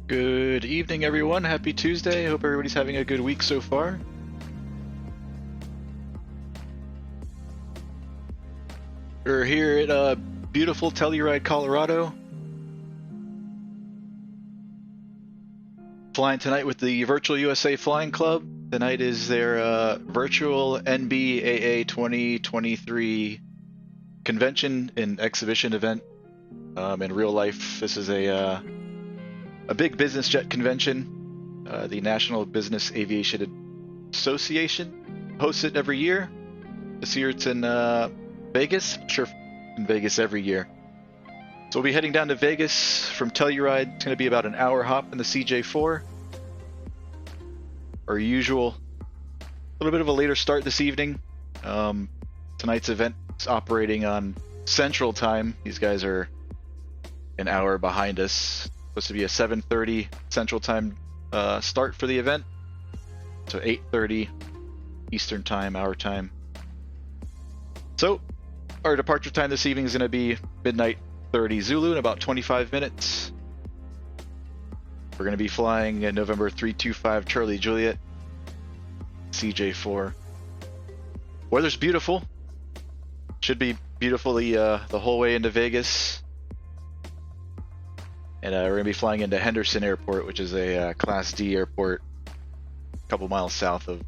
Good evening, everyone. Happy Tuesday. Hope everybody's having a good week so far. We're here at beautiful Telluride, Colorado. Flying tonight with the Virtual USA Flying Club. Tonight is their virtual NBAA 2023 convention and exhibition event. In real life, this is a big business jet convention. The National Business Aviation Association hosts it every year. This year it's in Vegas. I'm sure in Vegas every year. So we'll be heading down to Vegas from Telluride. It's going to be about an hour hop in the CJ4. Our usual, a little bit of a later start this evening. Tonight's event is operating on Central Time. These guys are an hour behind us. Supposed to be a 7:30 Central Time start for the event. So 8:30 Eastern Time, our time. So our departure time this evening is going to be midnight 30 Zulu in about 25 minutes. We're going to be flying at November 325 Charlie Juliet CJ4. Weather's beautiful. Should be beautiful the whole way into Vegas. And we're going to be flying into Henderson Airport, which is a Class D airport a couple miles south of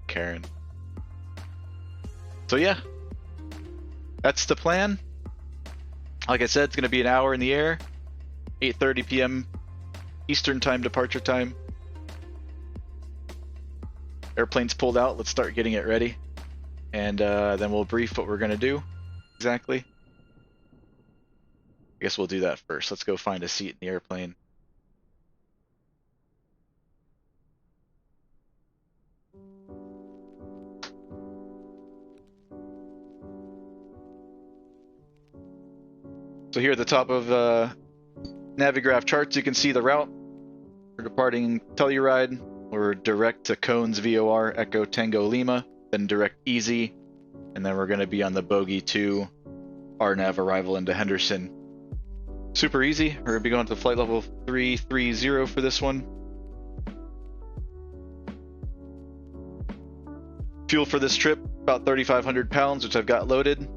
Karen. So yeah, that's the plan. Like I said, it's going to be an hour in the air, 8:30 p.m. Eastern Time departure time. Airplane's pulled out. Let's start getting it ready. And then we'll brief what we're going to do exactly. I guess we'll do that first. Let's go find a seat in the airplane. So here at the top of Navigraph charts, you can see the route. We're departing Telluride. We're direct to Cones VOR Echo Tango Lima, then direct EEZY, and then we're going to be on the bogey 2 RNAV arrival into Henderson. Super easy. We're going to be going to flight level 330 for this one. Fuel for this trip, about 3,500 pounds, which I've got loaded.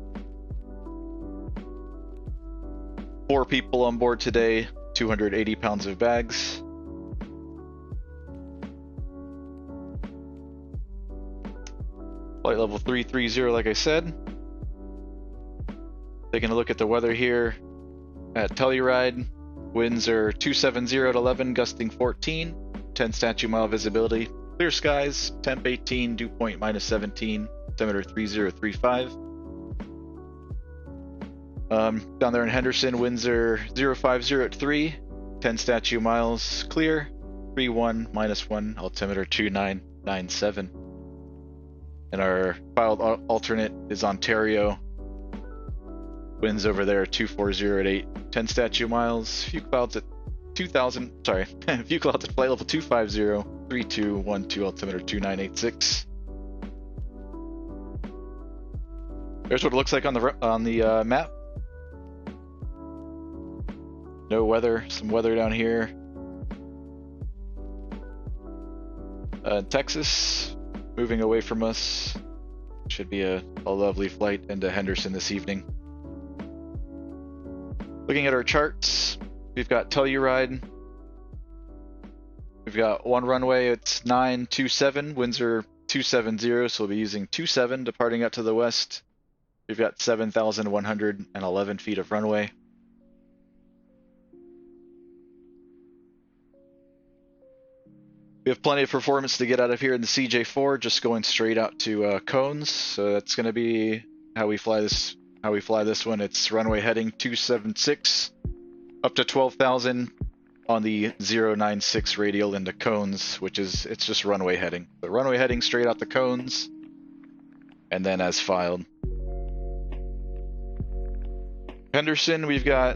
4 people on board today, 280 pounds of bags. Flight level 330, like I said. Taking a look at the weather here at Telluride. Winds are 270 at 11, gusting 14, 10 statute mile visibility. Clear skies, temp 18, dew point -17, altimeter 3035. Down there in Henderson, winds are 050 at 3, 10 statute miles, clear, 31 -1, altimeter 2997. And our filed alternate is Ontario. Winds over there 240 at 8, 10 statute miles, few clouds at 2,000, sorry, few clouds at flight level 250, 3212, altimeter 2986. There's what it looks like on the map. No weather, some weather down here. Texas, moving away from us. Should be a lovely flight into Henderson this evening. Looking at our charts, we've got Telluride. We've got one runway, it's 927, winds are 270, so we'll be using 27 departing out to the west. We've got 7,111 feet of runway. We have plenty of performance to get out of here in the CJ4, just going straight out to Cones. So that's going to be how we fly this. One. It's runway heading 276 up to 12,000 on the 096 radial into Cones, it's just runway heading. The runway heading straight out to Cones, and then as filed. Henderson, we've got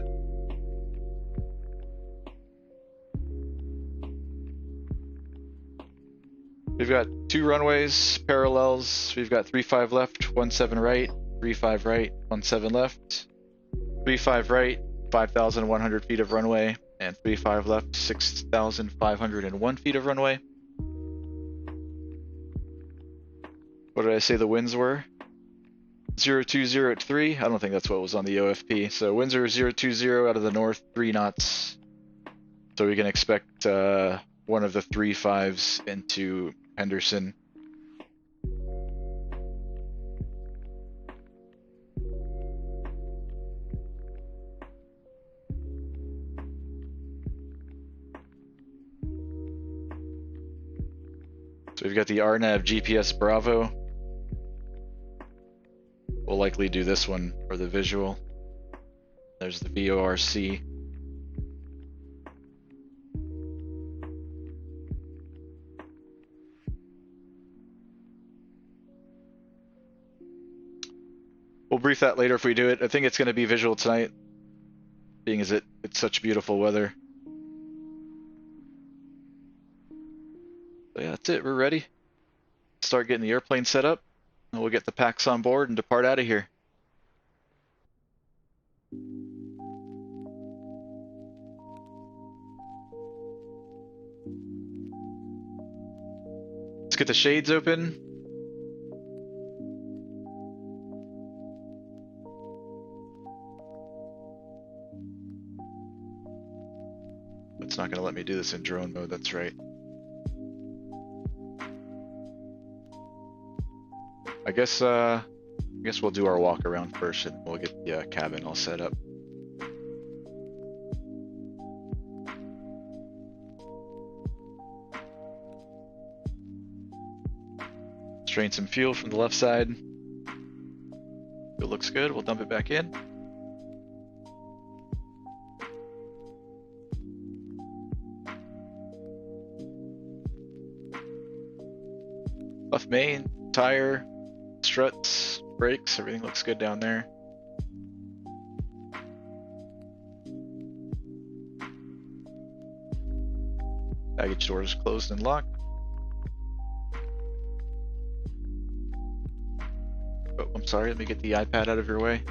two runways, parallels. We've got 35 left, 17 right, 35 right, 17 left, 35 right, 5,100 feet of runway, And 35 left, 6,501 feet of runway. What did I say the winds were? 0203 at 3. I don't think that's what was on the OFP. So winds are 020 out of the north, 3 knots. So we can expect one of the 3.5s into Henderson. So we've got the RNAV GPS Bravo. We'll likely do this one for the visual. There's the VORC. We'll brief that later if we do it. I think it's going to be visual tonight, being as it's such beautiful weather. So yeah, that's it. We're ready. Start getting the airplane set up, and we'll get the packs on board and depart out of here. Let's get the shades open. It's not going to let me do this in drone mode, that's right. I guess we'll do our walk around first and we'll get the cabin all set up. Drain some fuel from the left side. Fuel looks good, we'll dump it back in. Left main, tire, struts, brakes, everything looks good down there. Baggage doors closed and locked. Oh, I'm sorry, let me get the iPad out of your way.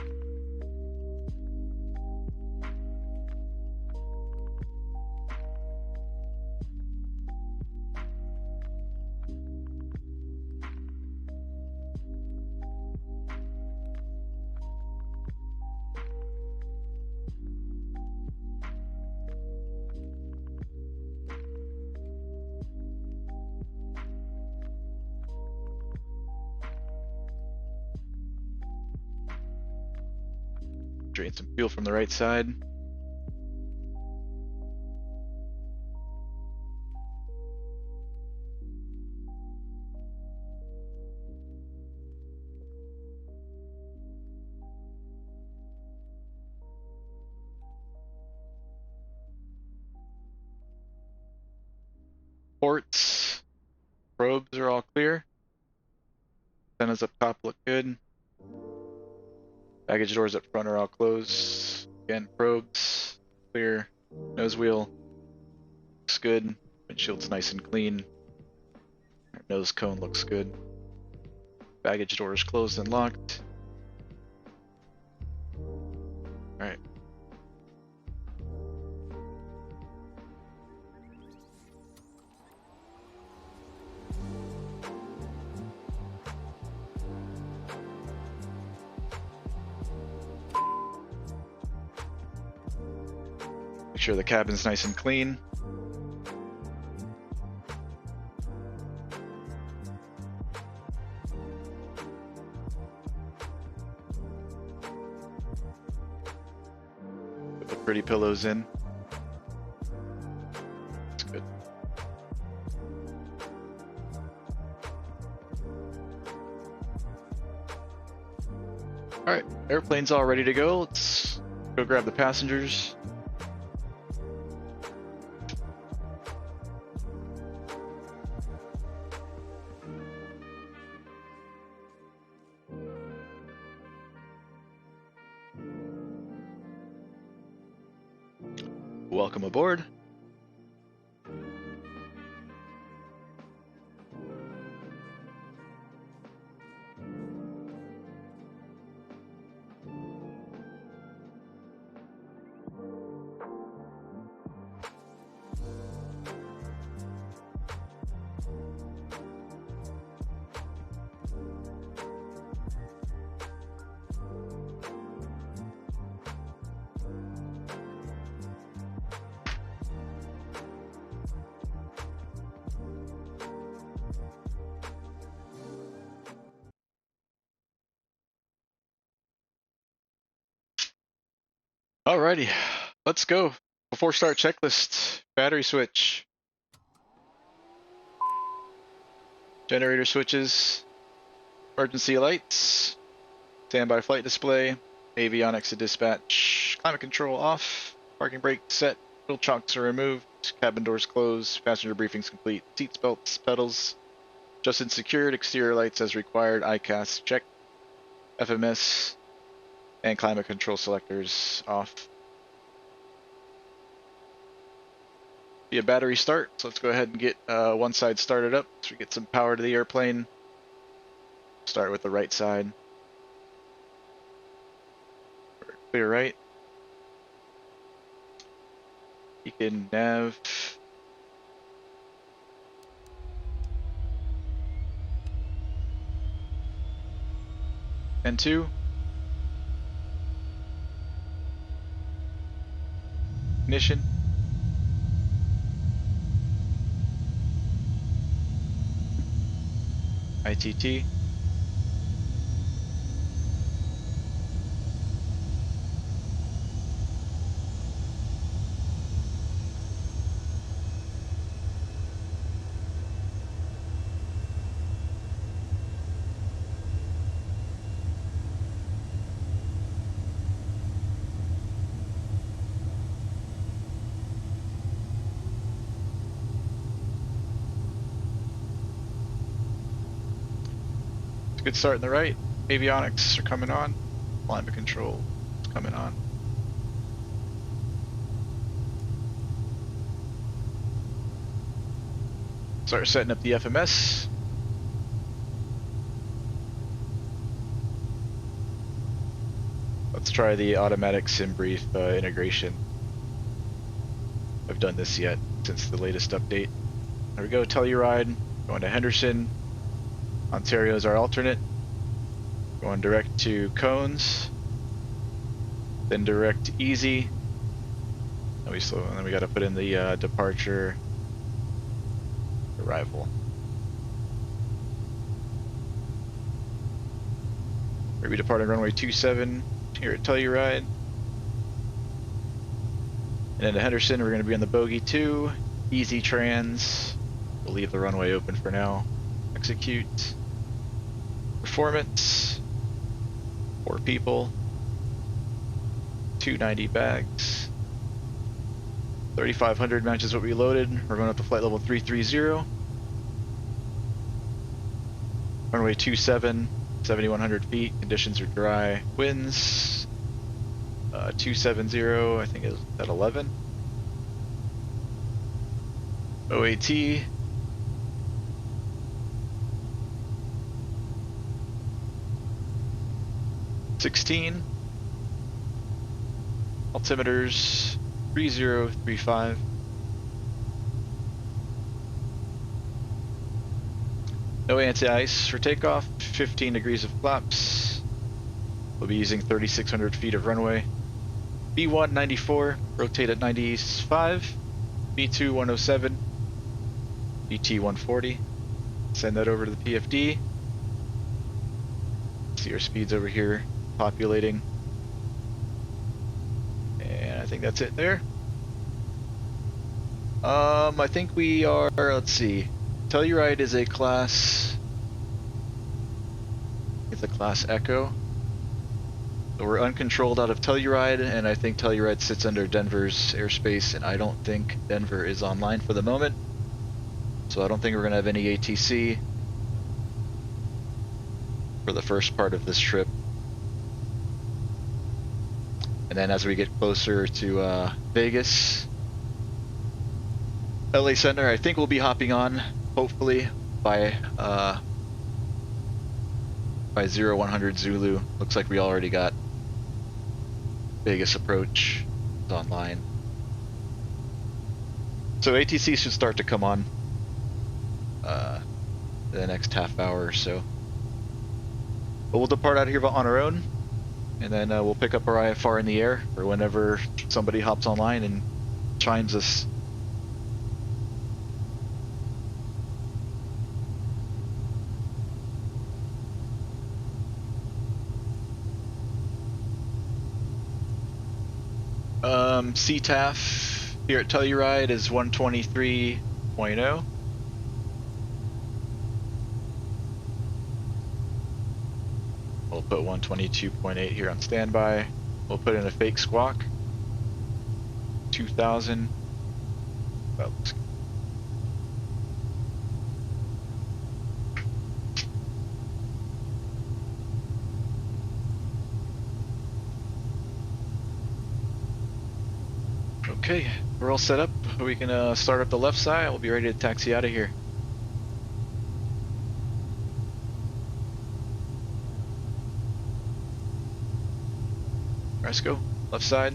Drain some fuel from the right side. Ports, probes are all clear. Antennas up top look good. Baggage doors up front are all closed. Again, probes, clear. Nose wheel looks good. Windshield's nice and clean. Our nose cone looks good. Baggage doors closed and locked. Alright. Make sure the cabin's nice and clean. Put the pretty pillows in. That's good. Alright, airplane's all ready to go. Let's go grab the passengers. Welcome aboard. Alrighty, let's go. Before start checklist, battery switch, generator switches, emergency lights, standby flight display, avionics to dispatch, climate control off, parking brake set, wheel chocks are removed, cabin doors closed, passenger briefings complete, seats, belts, pedals, adjusted secured, exterior lights as required, ICAS check, FMS, and climate control selectors off. Be a battery start, so let's go ahead and get one side started up so we get some power to the airplane. Start with the right side. Clear right. You can nav. N2. Ignition. ITT. Good start in the right. Avionics are coming on. Climate control is coming on. Start setting up the FMS. Let's try the automatic sim brief integration. I've done this yet since the latest update. There we go, Telluride, going to Henderson. Ontario is our alternate. Going direct to Cones. Then direct to EEZY. And we slow, and then we got to put in the departure arrival. We'll be departing runway 27 here at Telluride. And then to Henderson, we're going to be on the bogey 2. EEZY trans. We'll leave the runway open for now. Execute. Performance. 4 people. 290 bags. 3,500 matches what we loaded. We're going up to flight level 330. Runway 27, 7,100 feet. Conditions are dry. Winds. 270, I think is at 11. OAT. $16. Altimeters 3035. No anti-ice for takeoff. 15 degrees of flaps. We'll be using 3,600 feet of runway. B1 94. Rotate at 95. B2 107. BT 140. Send that over to the PFD. See our speeds over here populating. And I think that's it there. I think we are, let's see. Telluride is a class, it's a class Echo. So we're uncontrolled out of Telluride, and I think Telluride sits under Denver's airspace, and I don't think Denver is online for the moment. So I don't think we're gonna have any ATC for the first part of this trip. And then as we get closer to Vegas, LA Center, I think we'll be hopping on, hopefully, by 0100 Zulu. Looks like we already got Vegas approach online. So ATC should start to come on the next half hour or so. But we'll depart out of here on our own, and then we'll pick up our IFR in the air, or whenever somebody hops online and chimes us. CTAF here at Telluride is 123.0. We'll put 122.8 here on standby. We'll put in a fake squawk. 2000. That looks good. Okay, we're all set up. We can start up the left side. We'll be ready to taxi out of here. Let's go. Left side.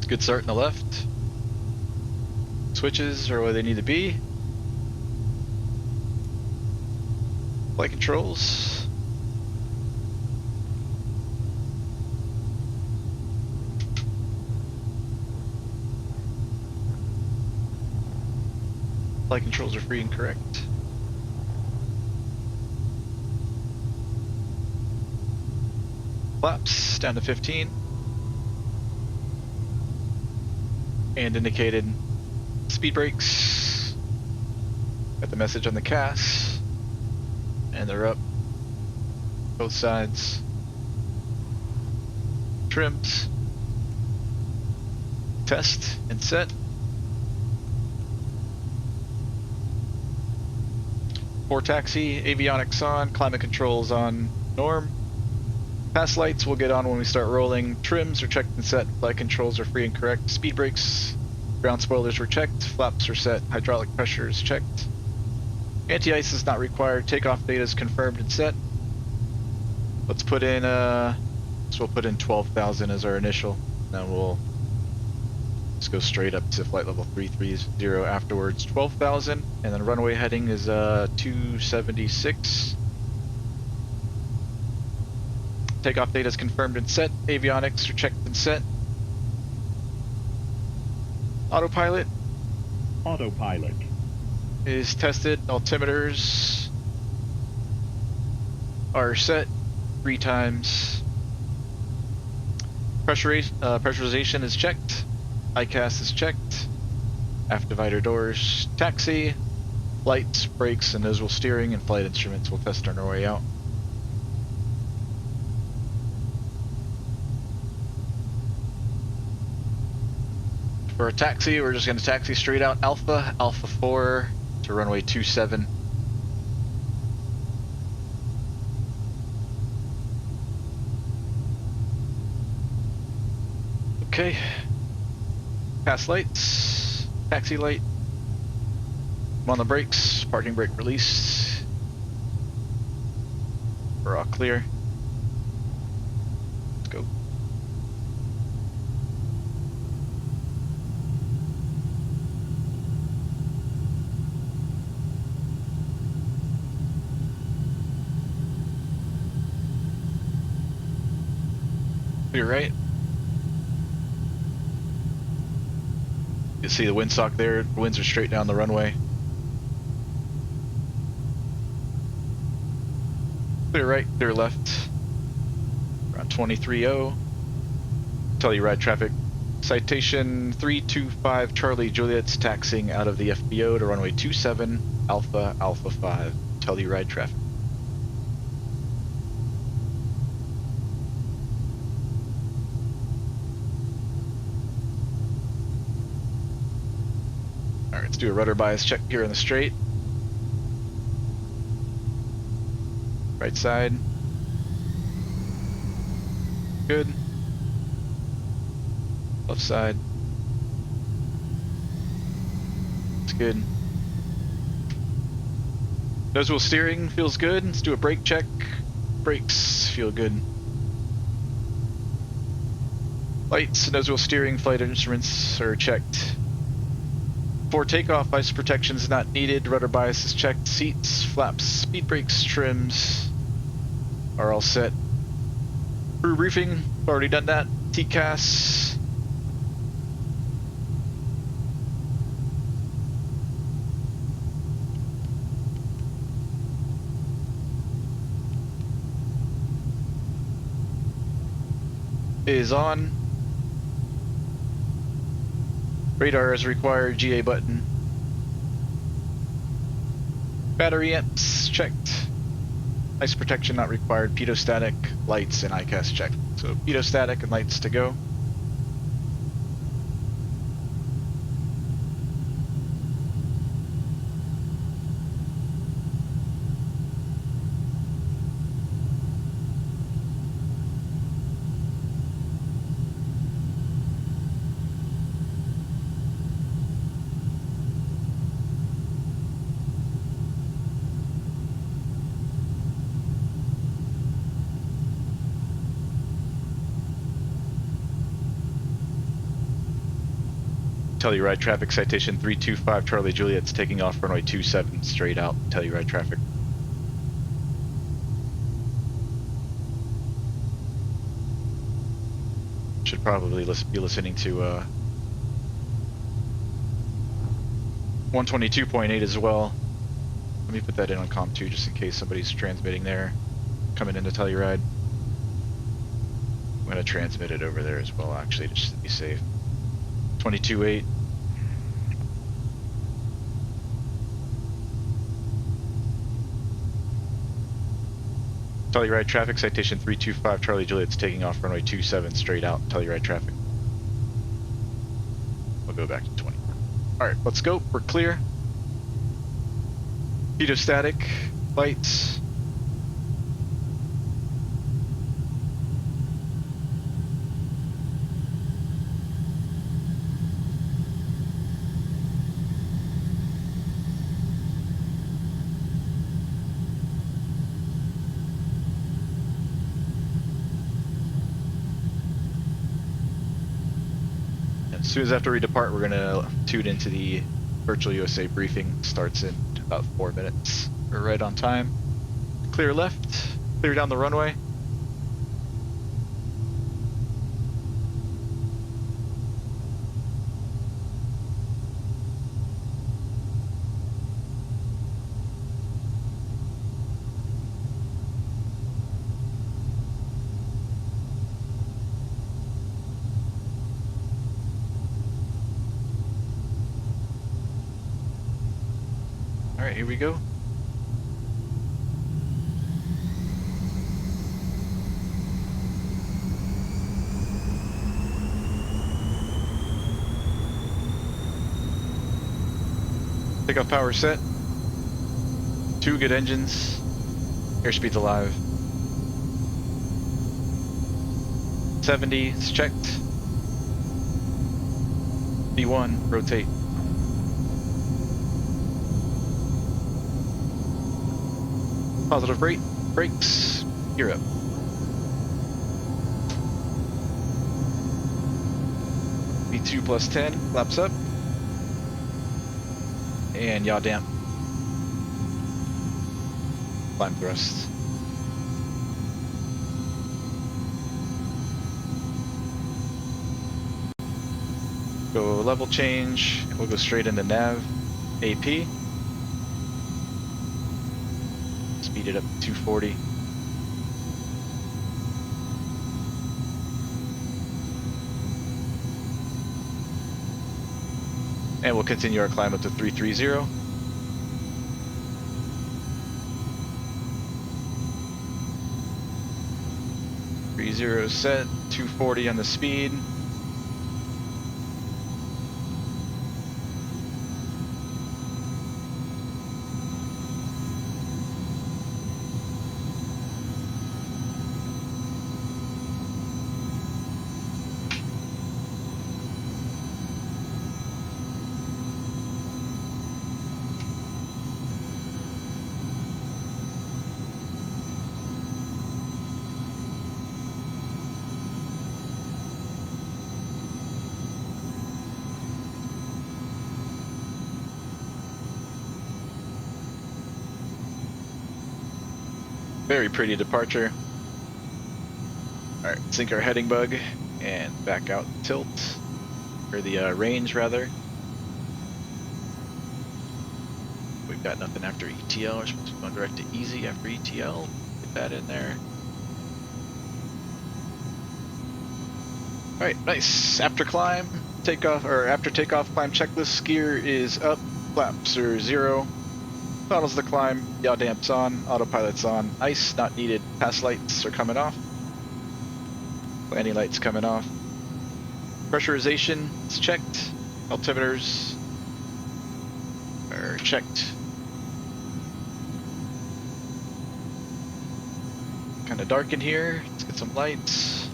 Good start in the left. Switches are where they need to be. Flight controls. Flight controls are free and correct. Flaps down to 15. And indicated speed brakes. Got the message on the CAS. And they're up. Both sides. Trims. Test and set. For taxi, avionics on, climate controls on norm. Pass lights will get on when we start rolling. Trims are checked and set. Flight controls are free and correct. Speed brakes, ground spoilers were checked. Flaps are set. Hydraulic pressure is checked. Anti-ice is not required. Takeoff data is confirmed and set. Let's put in, so we'll put in 12,000 as our initial. Then we'll just go straight up to flight level 330 afterwards. 12,000, and then runway heading is 276. Takeoff data is confirmed and set. Avionics are checked and set. Autopilot. Autopilot. Is tested. Altimeters are set 3 times. Pressurization is checked. ICAS is checked. Aft divider doors. Taxi. Lights, brakes, and visual steering and flight instruments will test on our way out. For a taxi, we're just going to taxi straight out Alpha, Alpha 4 to runway 27. Okay. Pass lights, taxi light. I'm on the brakes, parking brake released. We're all clear. Let's go. You're right. You see the windsock there, the winds are straight down the runway. Clear right, clear left. Around 23.0. Telluride traffic. Citation 325 Charlie Juliet's taxiing out of the FBO to runway 27 Alpha Alpha 5. Telluride traffic. Alright, let's do a rudder bias check here in the straight. Right side. Good. Left side. It's good. Nose wheel steering feels good. Let's do a brake check. Brakes feel good. Lights, nose wheel steering, flight instruments are checked. For takeoff, ice protection is not needed. Rudder bias is checked. Seats, flaps, speed brakes, trims are all set. Crew briefing, already done that. TCAS. Is on. Radar is required, GA button. Battery amps checked. Ice protection not required. Pitot-static, lights, and ICAS checked. So pitot-static and lights to go. Telluride traffic citation 325 Charlie Juliet's taking off runway 27 straight out. Telluride traffic. Should probably be listening to 122.8 as well. Let me put that in on COM 2 just in case somebody's transmitting there, coming into Telluride. I'm going to transmit it over there as well, actually, just to be safe. 22.8. Telluride traffic citation 325 Charlie Juliet's taking off runway 27 straight out. Telluride traffic. We'll go back to 20. Alright, let's go. We're clear. Pitot-static, lights. As soon as after we depart, we're going to tune into the Virtual USA briefing. Starts in about 4 minutes. We're right on time. Clear left, clear down the runway. Alright, here we go. Takeoff power set. 2 good engines. Airspeed's alive. 70 is checked. V1, rotate. Positive brakes, gear up. V2 plus 10, flaps up. And yaw damp. Climb thrust. Go level change, and we'll go straight into nav AP. Speed it up to 240. And we'll continue our climb up to 330. Set, 240 on the speed. Very pretty departure. Alright, sink our heading bug and back out tilt, or the range rather. We've got nothing after ETL. We're supposed to be going direct to EEZY after ETL. Get that in there. Alright, nice. After climb, takeoff, or after takeoff climb checklist, gear is up, flaps are 0, throttles the climb, yaw damp's on, autopilot's on, ice not needed, pass lights are coming off, landing lights coming off, pressurization is checked, altimeters are checked. Kind of dark in here, let's get some lights.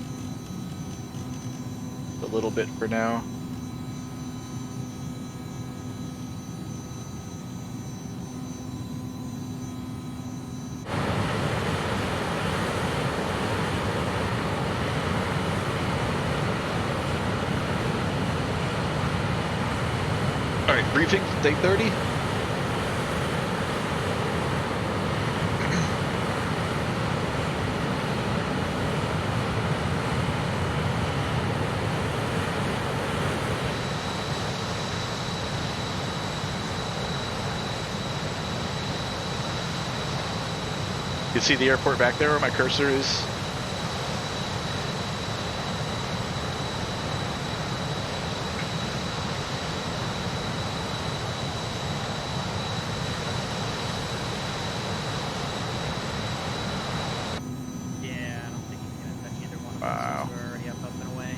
A little bit for now. All right, briefing, day 30. You can see the airport back there where my cursor is. Yeah, I don't think he's gonna touch either one of Wow. us. We're already up and away.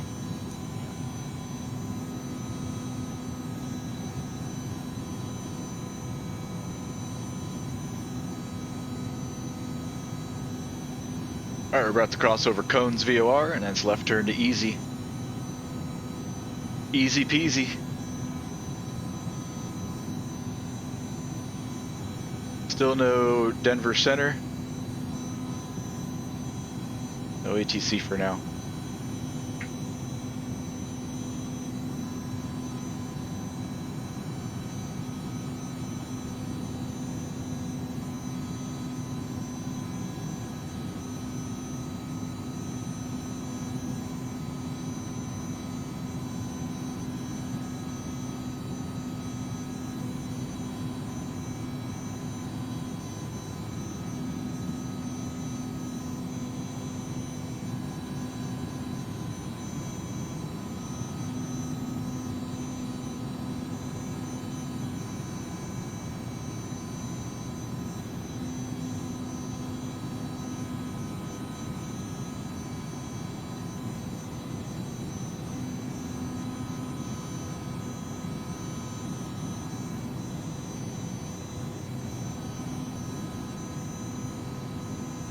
Alright, we're about to cross over Cones VOR, and then it's left turn to EEZY. Easy peasy. Still no Denver Center. No ATC for now.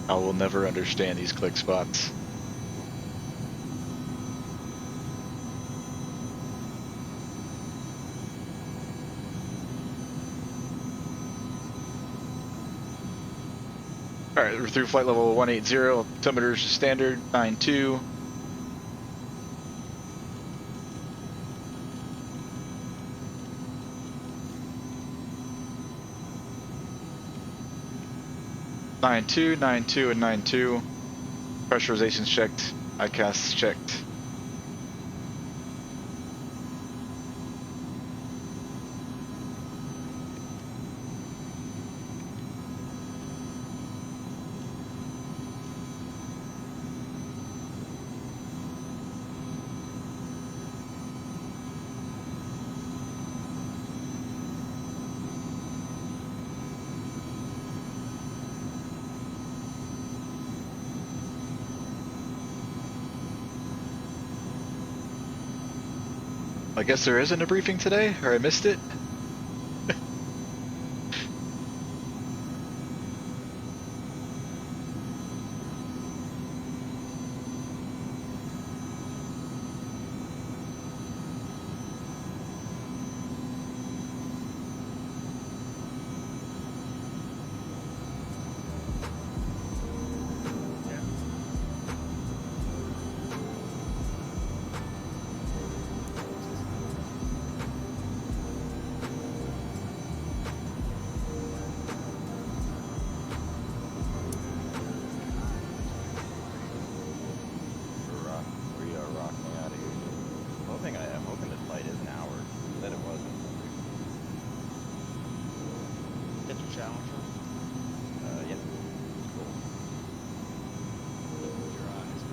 I will never understand these click spots. Alright, we're through flight level 180, altimeters standard 92. Nine two, and 9-2. Pressurization's checked. ICAS's checked. I guess there isn't a briefing today, or I missed it. Challenger? Yep. Cool. Close your eyes.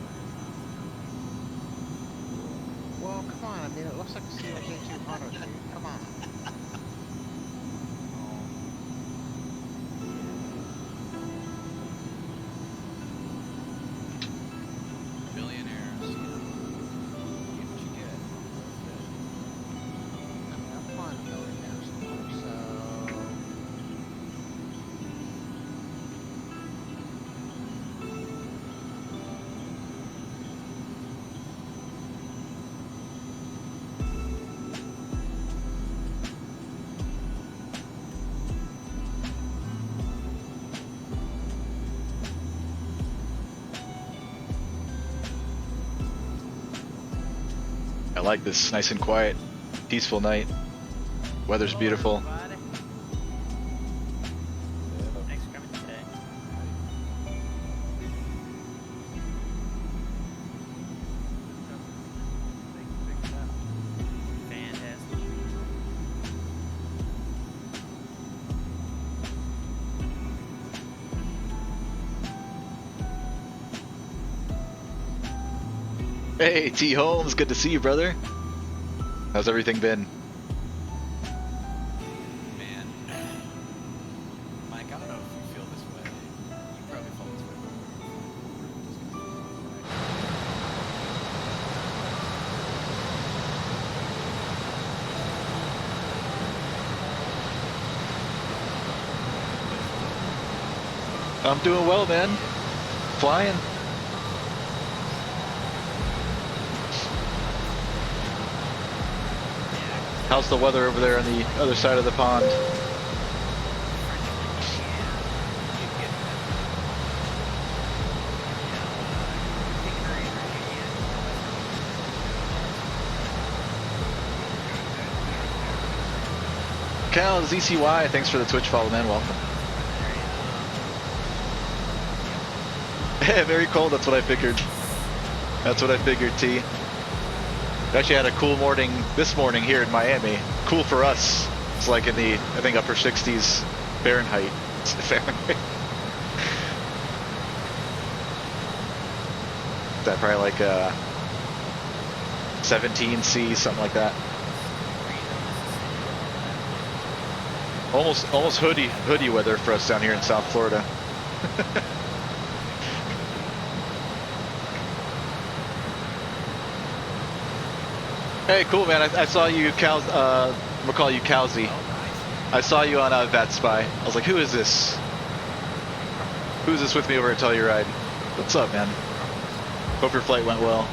Well, come on. I mean, it looks like a CJ4, dude. Come on. Millionaires. You get what you get. I mean, I'm flying a millionaire somewhere, so... I like this nice and quiet, peaceful night. Weather's Hello, beautiful. everybody. Thanks for coming today. Fantastic. Hey, T. Holmes, good to see you, brother. How's everything been? Man. Mike, I don't know if you feel this way. You probably felt this way I'm doing well, man. Flying. How's the weather over there on the other side of the pond? Cal, ZCY, thanks for the Twitch follow, man. Welcome. Yeah, very cold. That's what I figured. That's what I figured, T. We actually had a cool morning this morning here in Miami. Cool for us. It's like in the, I think, upper 60s Fahrenheit. Fahrenheit. That probably like 17C, something like that. Almost hoodie weather for us down here in South Florida. Hey, cool, man. I saw you, we'll call you Cowsy. I saw you on VATSIM. I was like, who is this? Who's this with me over at Telluride? What's up, man? Hope your flight went well.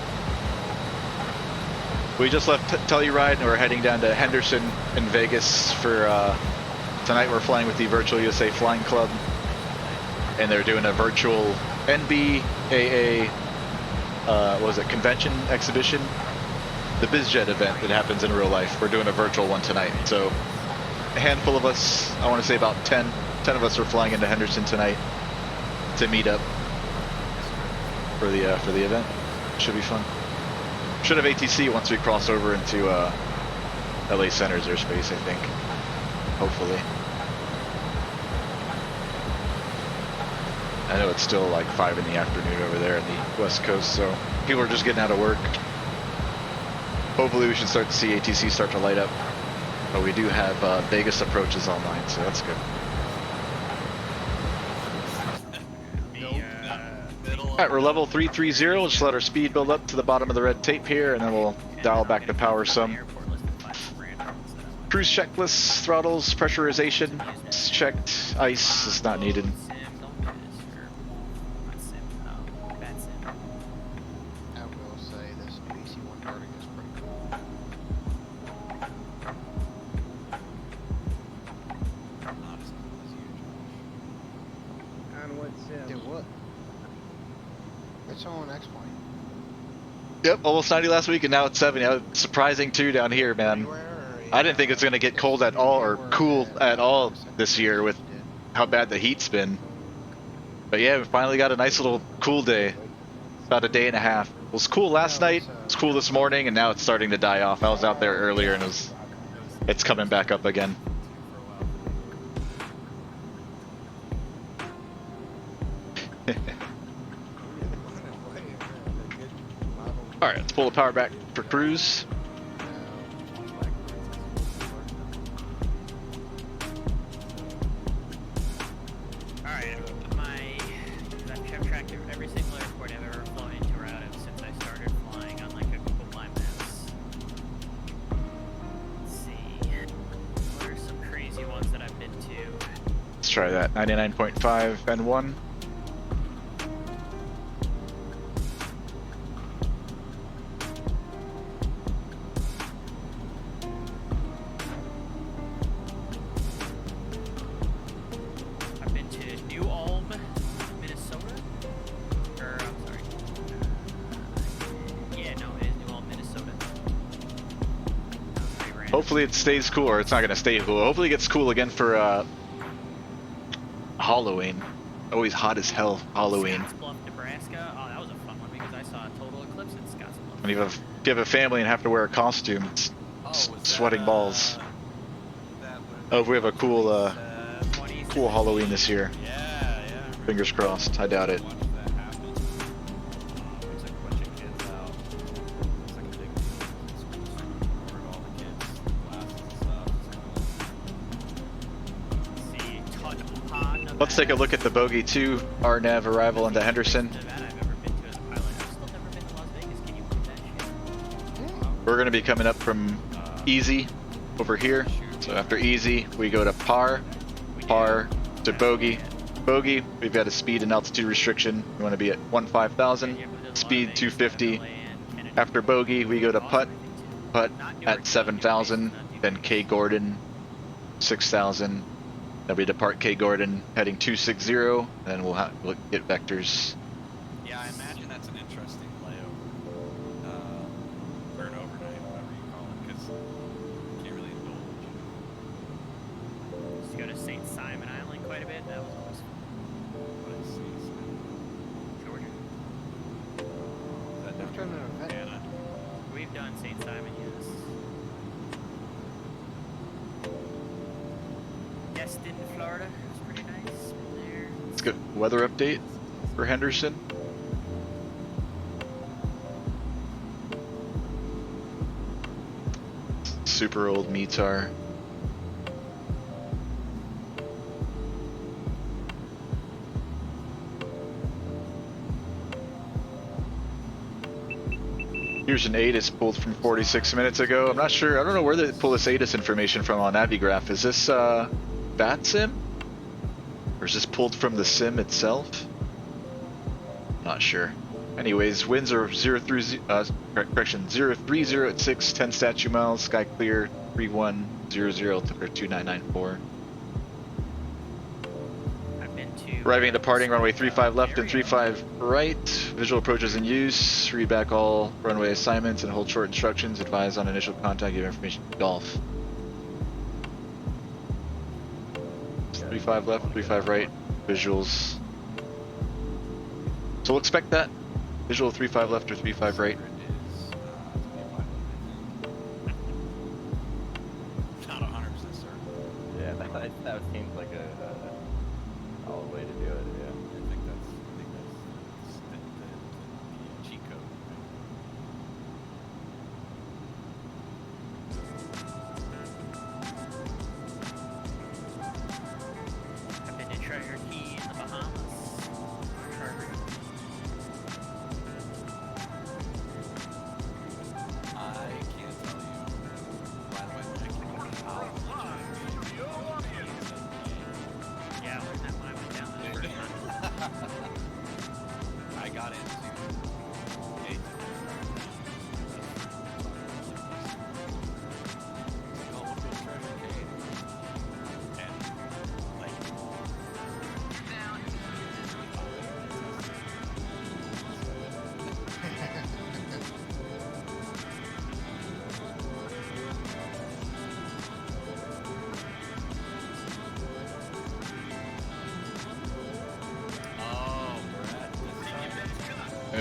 We just left Telluride and we're heading down to Henderson in Vegas for tonight. We're flying with the Virtual USA Flying Club, and they're doing a virtual NBAA what was it, convention exhibition, the BizJet event that happens in real life. We're doing a virtual one tonight, so a handful of us, I want to say about 10 of us are flying into Henderson tonight to meet up for the event. Should be fun. Should have ATC once we cross over into LA Center's airspace, I think. Hopefully. I know it's still like 5 in the afternoon over there in the West Coast, so people are just getting out of work. Hopefully we should start to see ATC start to light up. But we do have Vegas approaches online, so that's good. Alright, we're level 330. We'll just let our speed build up to the bottom of the red tape here, and then we'll dial back to power some. Cruise checklist, throttles, pressurization is checked. Ice is not needed. I will say this new EC1 karting is pretty cool. Not as cool as you, Josh. On what sim? Dude, what? It's on X-Point. Yep, almost 90 last week, and now it's 70. Surprising too down here, man. I didn't think it's going to get cold at all, or cool at all this year with how bad the heat's been. But yeah, we finally got a nice little cool day. About a day and a half. It was cool last night, it was cool this morning, and now it's starting to die off. I was out there earlier and it's coming back up again. All right, let's pull the power back for cruise. Alright, I've kept track of every single airport I've ever flown into or out of since I started flying on like a Google Fly Maps. Let's see. What are some crazy ones that I've been to? Let's try that. 99.5 N1. I've been to New Ulm, Minnesota. Or, I'm sorry. Yeah, no, it is New Ulm, Minnesota. That was pretty random. Hopefully it stays cool, or it's not gonna stay cool. Hopefully it gets cool again for Halloween. Always hot as hell Halloween. Scottsbluff, Nebraska. Oh, that was a fun one because I saw a total eclipse in Scottsbluff. When you have a family and have to wear a costume, it's sweating balls. Oh, we have a cool cool Halloween this year. Yeah, yeah. Fingers crossed. I doubt it. Watch that happen. Looks like a bunch of kids out. Looks like a big school for all the kids, glasses and stuff. See, ton on Let's take a look at the Bogey 2 RNAV arrival into Henderson. Nevada I've ever been to as a pilot. I've still never been to Las Vegas. Can you believe that shit? We're going to be coming up from EEZY over here. So after EEZY, we go to Par to Bogey. Bogey, we've got a speed and altitude restriction. We want to be at 15,000, speed 250. After Bogey, we go to Putt at 7,000, then K Gordon 6,000. Then we depart K Gordon heading 260, then we'll get vectors. Yeah, I imagine that's an interesting layover. Or an overnight, whatever you call it, because you can't really indulge. Used to go to St. Simon Island quite a bit. That was always fun. What is this? Georgia. Is that down We've done an event. Montana? We've done St. Simon, yes. Destin, Florida. It was pretty nice. Been there. Let's get weather update for Henderson. Super old METAR. Here's an ATIS pulled from 46 minutes ago. I'm not sure. I don't know where they pull this ATIS information from on Navigraph. Is this VATSIM? Or is this pulled from the sim itself? Not sure. Anyways, winds are 030 at 6, 10 statute miles, sky clear, 3100, ticker 2994. I've been to. Arriving and departing runway 35 left and 35 right. Visual approaches in use. Read back all runway assignments and hold short instructions. Advise on initial contact. Give information to Golf. 35 left, 35 right. Visuals. So we'll expect that. Visual 35 left or 35 right. Secret is, to be a pilot, I think. Not 100% certain. Yeah, that seems like a solid way to do it. Yeah. I think that's the cheat code. I've been to Treasure Key in the Bahamas. Charter. I can't tell you. By the way, how Yeah, I learned that when I went down there the first time. I got into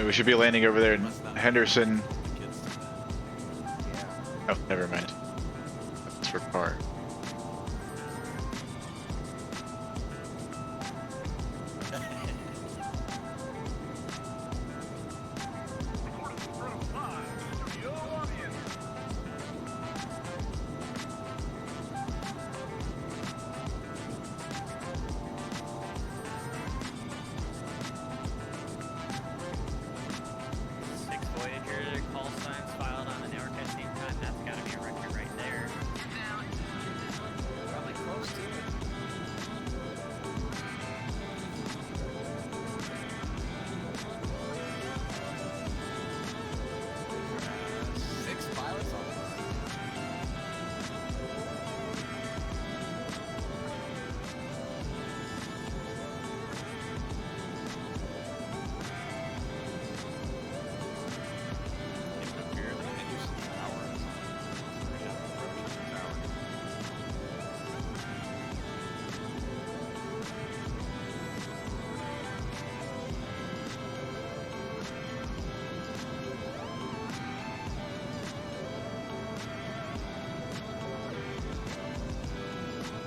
We should be landing over there in Henderson. Oh, never mind. That's for Par.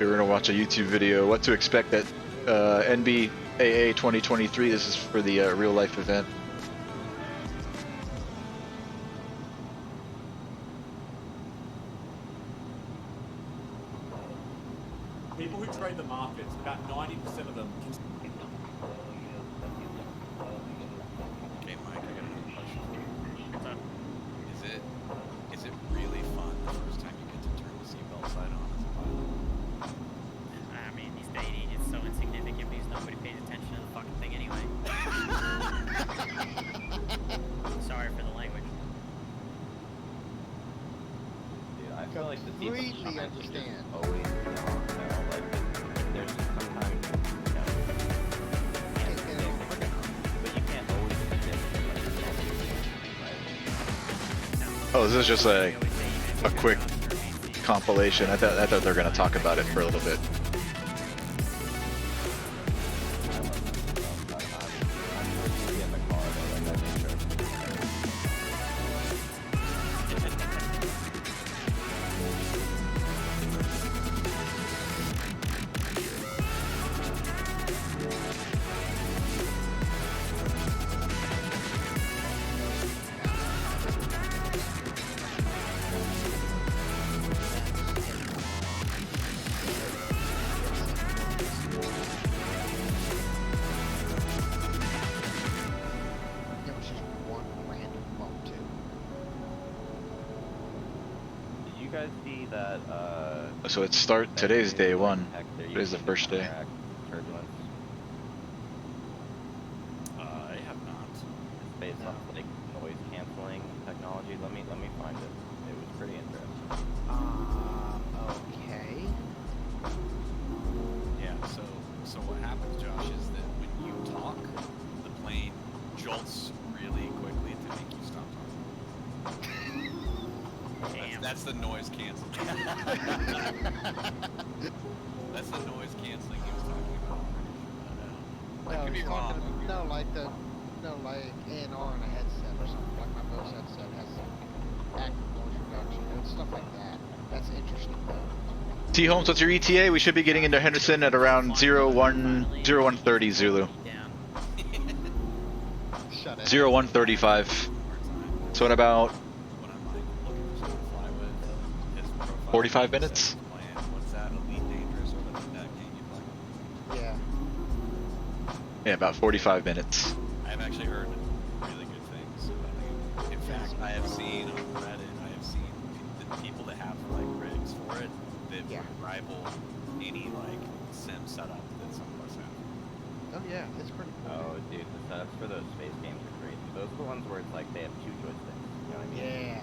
We're gonna watch a YouTube video. What to expect at NBAA 2023. This is for the real life event. People who trade the markets, about 90% of them can. Okay, Mike, I got another question for you. Is it really fun the first time you get to turn the seatbelt sign on as a pilot? I mean, these day and age, it's so insignificant because nobody pays attention to the fucking thing anyway. Sorry for the language. Dude, I feel like the Completely seatbelt sign should understand. just always be on. You know, like there's just sometimes, you know, Hey, and it'll bring it on. but you can't always predict like yourself, right? Oh, this is just a quick compilation. I thought they were gonna talk about it for a little bit. I'm usually in the car though, like I make sure. It was just one random bump too. Did you guys see that? So it's start. Today's day one. Today's Today's the first day. Turbulence. I have not. It's based off like noise canceling technology. Let me find it. It was pretty interesting. Okay. Yeah, so what happens, Josh, is that when you talk, the plane jolts really quickly to make you stop talking. Damn. That's the noise canceling. That's the noise canceling he was talking about. I could be he's wrong. talking- No, like A&R in a headset or something. Like my Bose headset has some active noise reduction and stuff like that. That's interesting though. T Holmes, what's your ETA? We should be getting into Henderson at around 0130 Zulu. Down. Shut it. 0135. So in about When I'm like looking for someone to fly with, his profile 45 says minutes? plan, what's that? Elite Dangerous or whatever that game you play? Yeah. yeah, about 45 minutes. I've actually heard really good things about it. In fact, I have seen on Reddit, I have seen the people that have like rigs for it that Yeah. would rival any like sim setup that some of us have. Oh yeah, it's pretty cool. Oh, dude, the setups for those space games are crazy. Those are the ones where it's like they have two joysticks. You know what I mean? Yeah,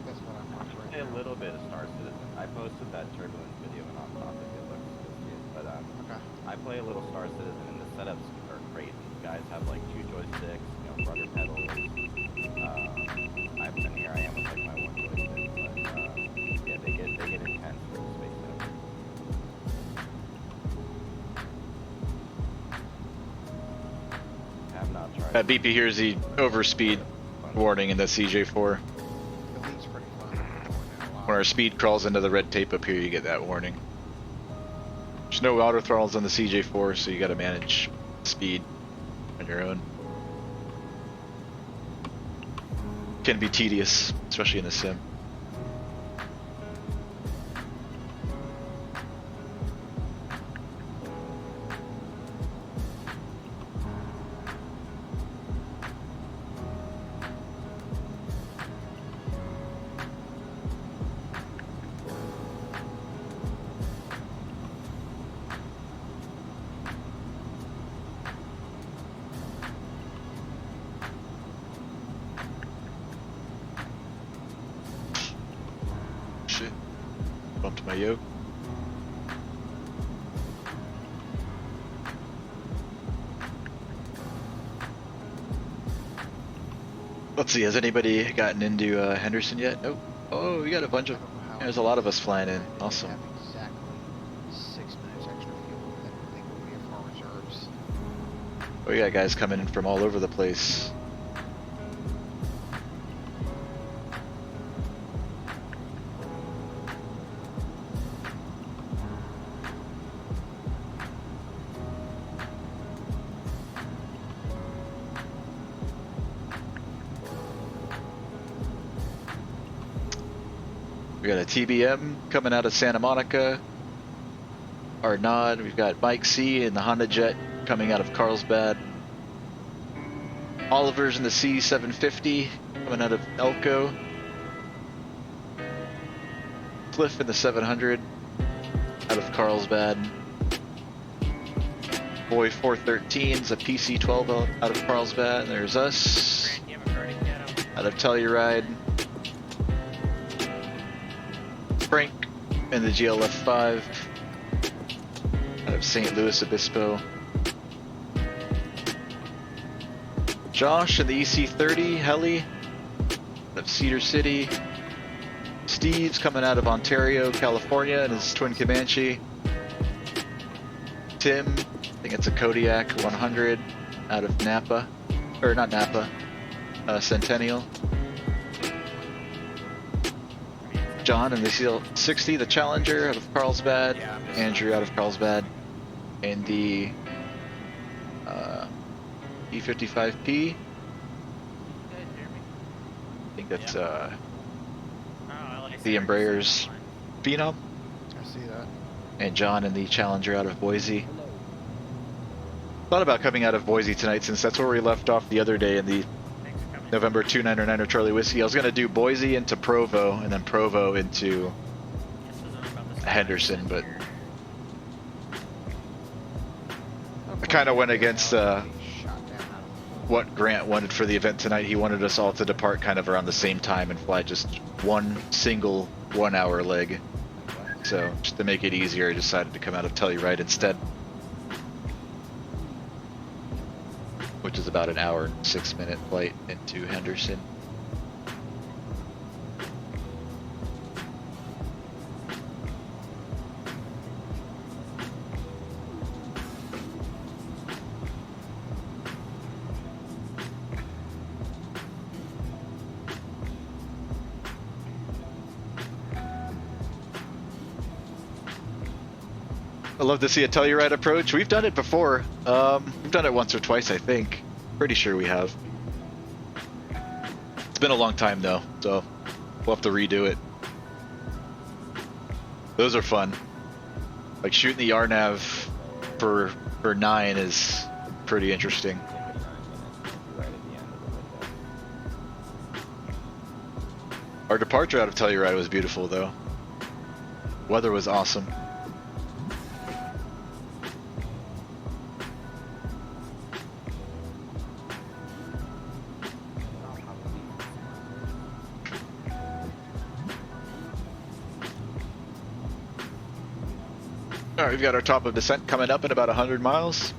that's what I'm on Play right a now. little bit of Star Citizen. I posted that turbulence video and on topic. It looks good, but Okay. I play a little Star Citizen and the setups are crazy. You guys have like two joysticks, you know, rudder pedals. And here I am with like my one joystick, but yeah, they get intense for the space setup. Have not tried. That BP here is the overspeed warning in the CJ4. The league's pretty fun. I'm enjoying it a lot. When our speed crawls into the red tape up here, you get that warning. There's no auto throttles on the CJ4, so you got to manage speed on your own. Can be tedious, especially in a sim. Shit. Bumped my yoke. Let's see, has anybody gotten into Henderson yet? Nope. Oh, we got a bunch of. I don't know how There's a lot of us flying in. we Awesome. have exactly 6 minutes extra fuel than I think we have for reserves. We got guys coming in from all over the place. We got a TBM coming out of Santa Monica. Arnaud. We've got Mike C in the Honda Jet coming out of Carlsbad. Oliver's in the C750 coming out of Elko. Cliff in the 700 out of Carlsbad. Boy 413's a PC12 out of Carlsbad. And there's us Grant, you haven't heard it yet. out of Telluride. Frank in the GLF5 out of St. Louis Obispo. Josh in the EC30 heli out of Cedar City. Steve's coming out of Ontario, California in his twin Comanche. Tim, I think it's a Kodiak 100 out of Napa, or not Napa, Centennial. John in the CL60, the Challenger out of Carlsbad. Yeah, I'm just- Andrew out of Carlsbad. And the E55P, You guys hear me? I think that's Oh, I like The Embraer's Phenom. I see that. And John in the Challenger out of Boise. Thought about coming out of Boise tonight since that's where we left off the other day in the Thanks for coming. November 299er Charlie Whiskey. I was going to do Boise into Provo and then Provo into This isn't about the Henderson, but here. I kind of went against Shot down. what Grant wanted for the event tonight. He wanted us all to depart kind of around the same time and fly just one single 1 hour leg. So just to make it easier, I decided to come out of Telluride instead, which is about an hour and 6-minute flight into Henderson. I love to see a Telluride approach. We've done it before. We've done it once or twice, I think. Pretty sure we have. It's been a long time though, so we'll have to redo it. Those are fun. Like shooting the RNAV for 9 is pretty interesting. Right at the end of the window. Our departure out of Telluride was beautiful though. Weather was awesome. Alright, we've got our top of descent coming up in about 100 miles.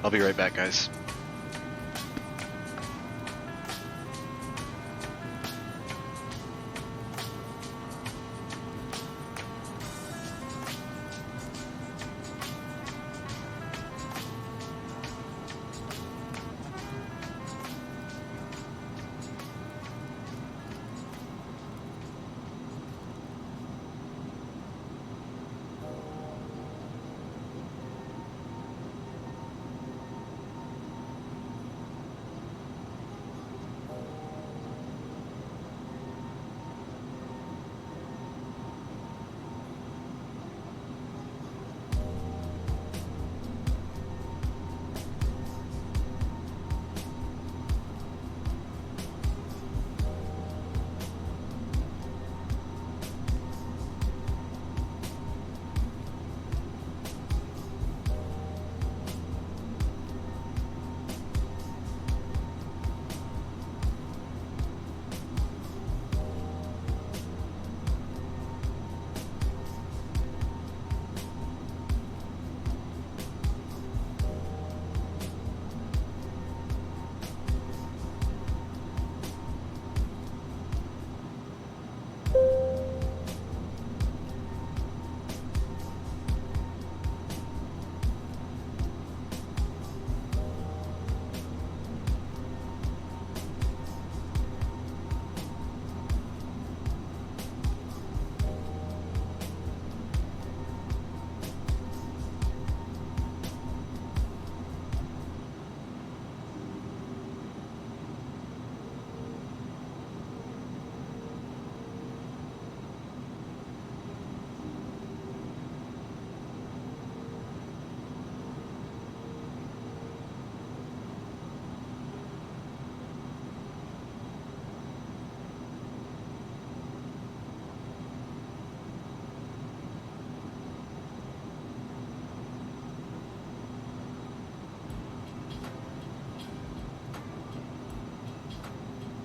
I'll be right back, guys.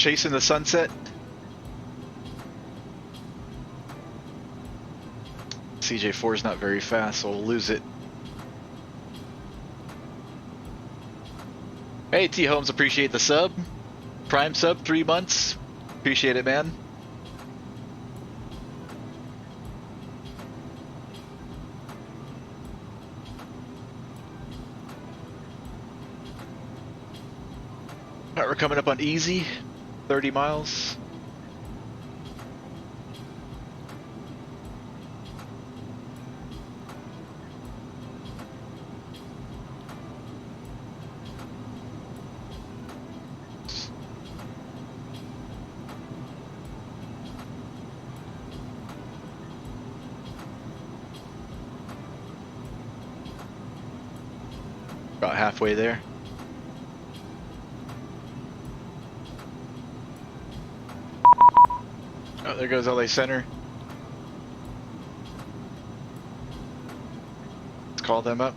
chasing the sunset. CJ4 is not very fast, so we'll lose it. Hey, T Holmes, appreciate the sub. Prime sub, 3 months. Appreciate it, man. Alright, we're coming up on EEZY, 30 miles. About halfway there. Oh, there goes LA Center. Let's call them up.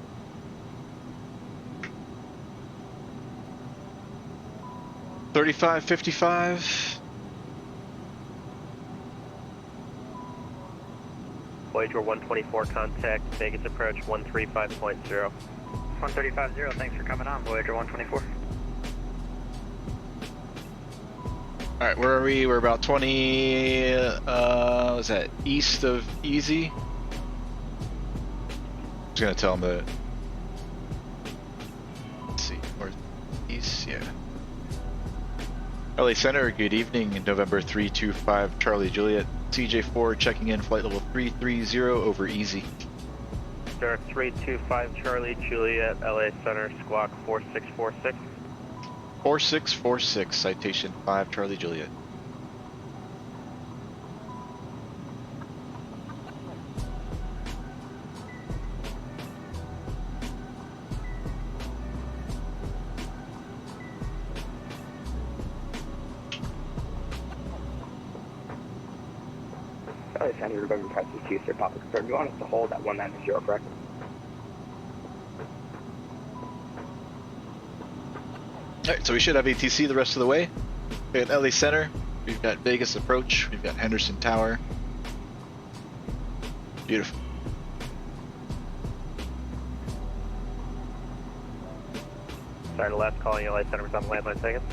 $35.55. Voyager 124 contact, Vegas approach 135.0. 135.0, thanks for coming on, Voyager 124. Alright, where are we? We're about 20, what's that, east of EEZY? I'm just gonna tell them that. Let's see, north, east, yeah. LA Center, good evening, November 325 Charlie Juliet. CJ4 checking in, flight level 330 over EEZY. Sir, 325 Charlie Juliet, LA Center, squawk 4646. 4646, citation 5 Charlie Juliet. LA Center, November 522, sir, Papa confirmed. You want us to hold at 190, correct? Alright, so we should have ATC the rest of the way. We got LA Center, we've got Vegas Approach, we've got Henderson Tower. Beautiful. Sorry, the last call, LA Center was on the landline second.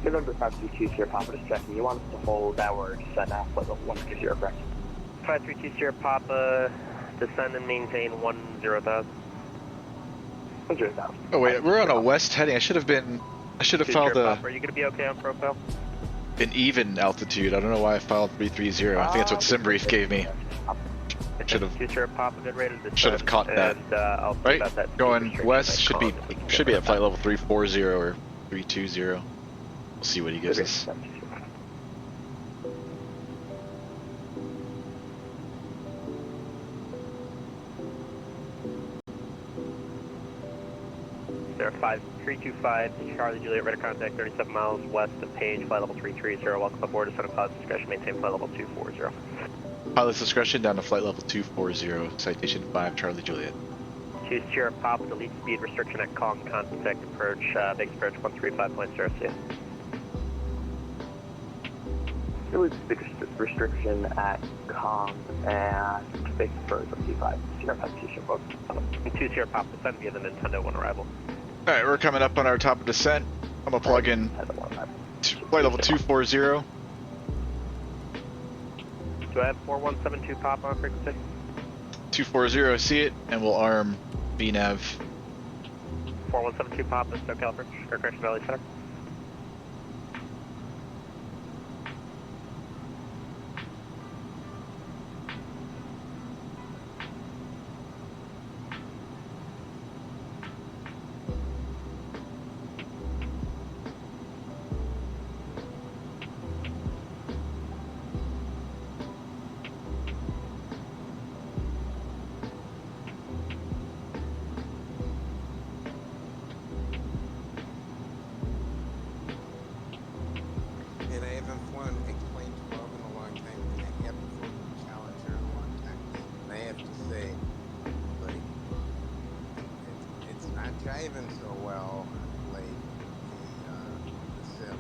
November 522, sir, Papa just checking. You want us to hold our descent at flight level 190, correct? 532 Sierra Papa, descend and maintain 10,000. 100,000. Oh wait, we're on a west heading. I should have filed Papa, are you going to be okay on profile? an even altitude. I don't know why I filed 330. I think that's what SimBrief gave me. Should have Papa, good rate of descent, should have caught that. And, I'll see Right, about that going west restriction should be at flight level 340 or 320. We'll see what he gives us. There are 5325 Charlie Juliet, radar contact 37 miles west of Page, flight level 330. Welcome aboard, descend at pilot's discretion, maintain flight level 240. Pilot's discretion down to flight level 240, citation 5 Charlie Juliet. 2 Sierra Papa, delete speed restriction at Kong, contact approach, Vegas approach 135.0, see ya. Delete speed restriction at Kong and Vegas approach 135. Sierra Papa, 2 Sierra Papa. 2 Sierra Papa, descend via the Nintendo on arrival. Alright, we're coming up on our top of descent. I'm gonna plug in flight level 240. Do I have 4172 Papa on frequency? 240, see it, and we'll arm VNav. 4172 Papa, SoCal approach, air correction Valley Center. Driving so well late, the sim.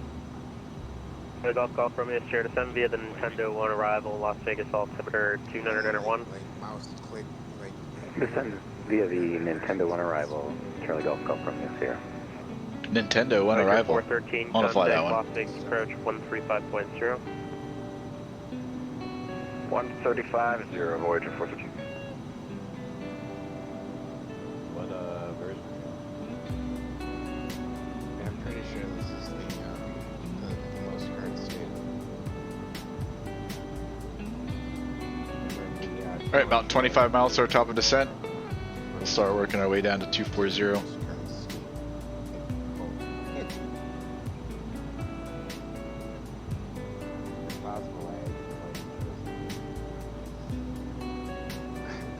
Golf Golf Romeo Sierra descend via the Nintendo 1 arrival, Las Vegas altimeter 2991. Like mouse click, like. Descend via the Nintendo 1 arrival, Charlie Golf Golf Romeo Sierra. Nintendo, one arrival. 413, I want to fly that one. Las Vegas approach 135.0. 135, 0, Voyager 413. What version? I'm pretty sure this is the most current state. Alright, about 25 miles to our top of descent. We'll start working our way down to 240.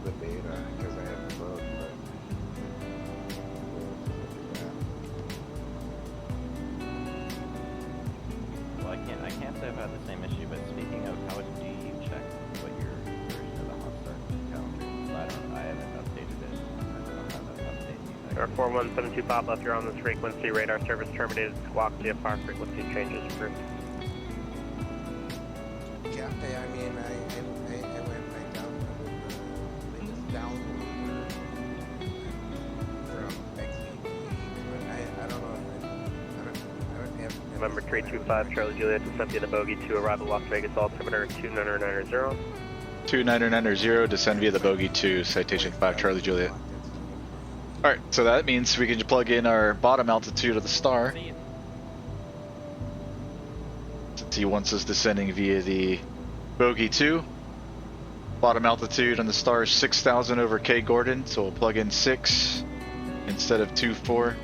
The beta, because I have both, Well, I can't say I've had the same issue, but speaking of, how do you check what your version of the hot start calendar is? I haven't updated it. I don't have that update. Air 4172 Pop left, you're on this frequency. Radar service terminated. Squawk via power frequency changes approved. yeah, I mean, I went back down with the latest download from XEEZY, but I don't know. I don't have. November 325 Charlie Juliet descend via the bogey 2 arrival Las Vegas altimeter 2990. 2990, descend via the bogey to Citation 5 Charlie Juliet. Alright, so that means we can plug in our bottom altitude of the star. Since he wants us descending via the bogey 2. Bottom altitude on the star is 6,000 over K Gordon, so we'll plug in 6 instead of 2-4.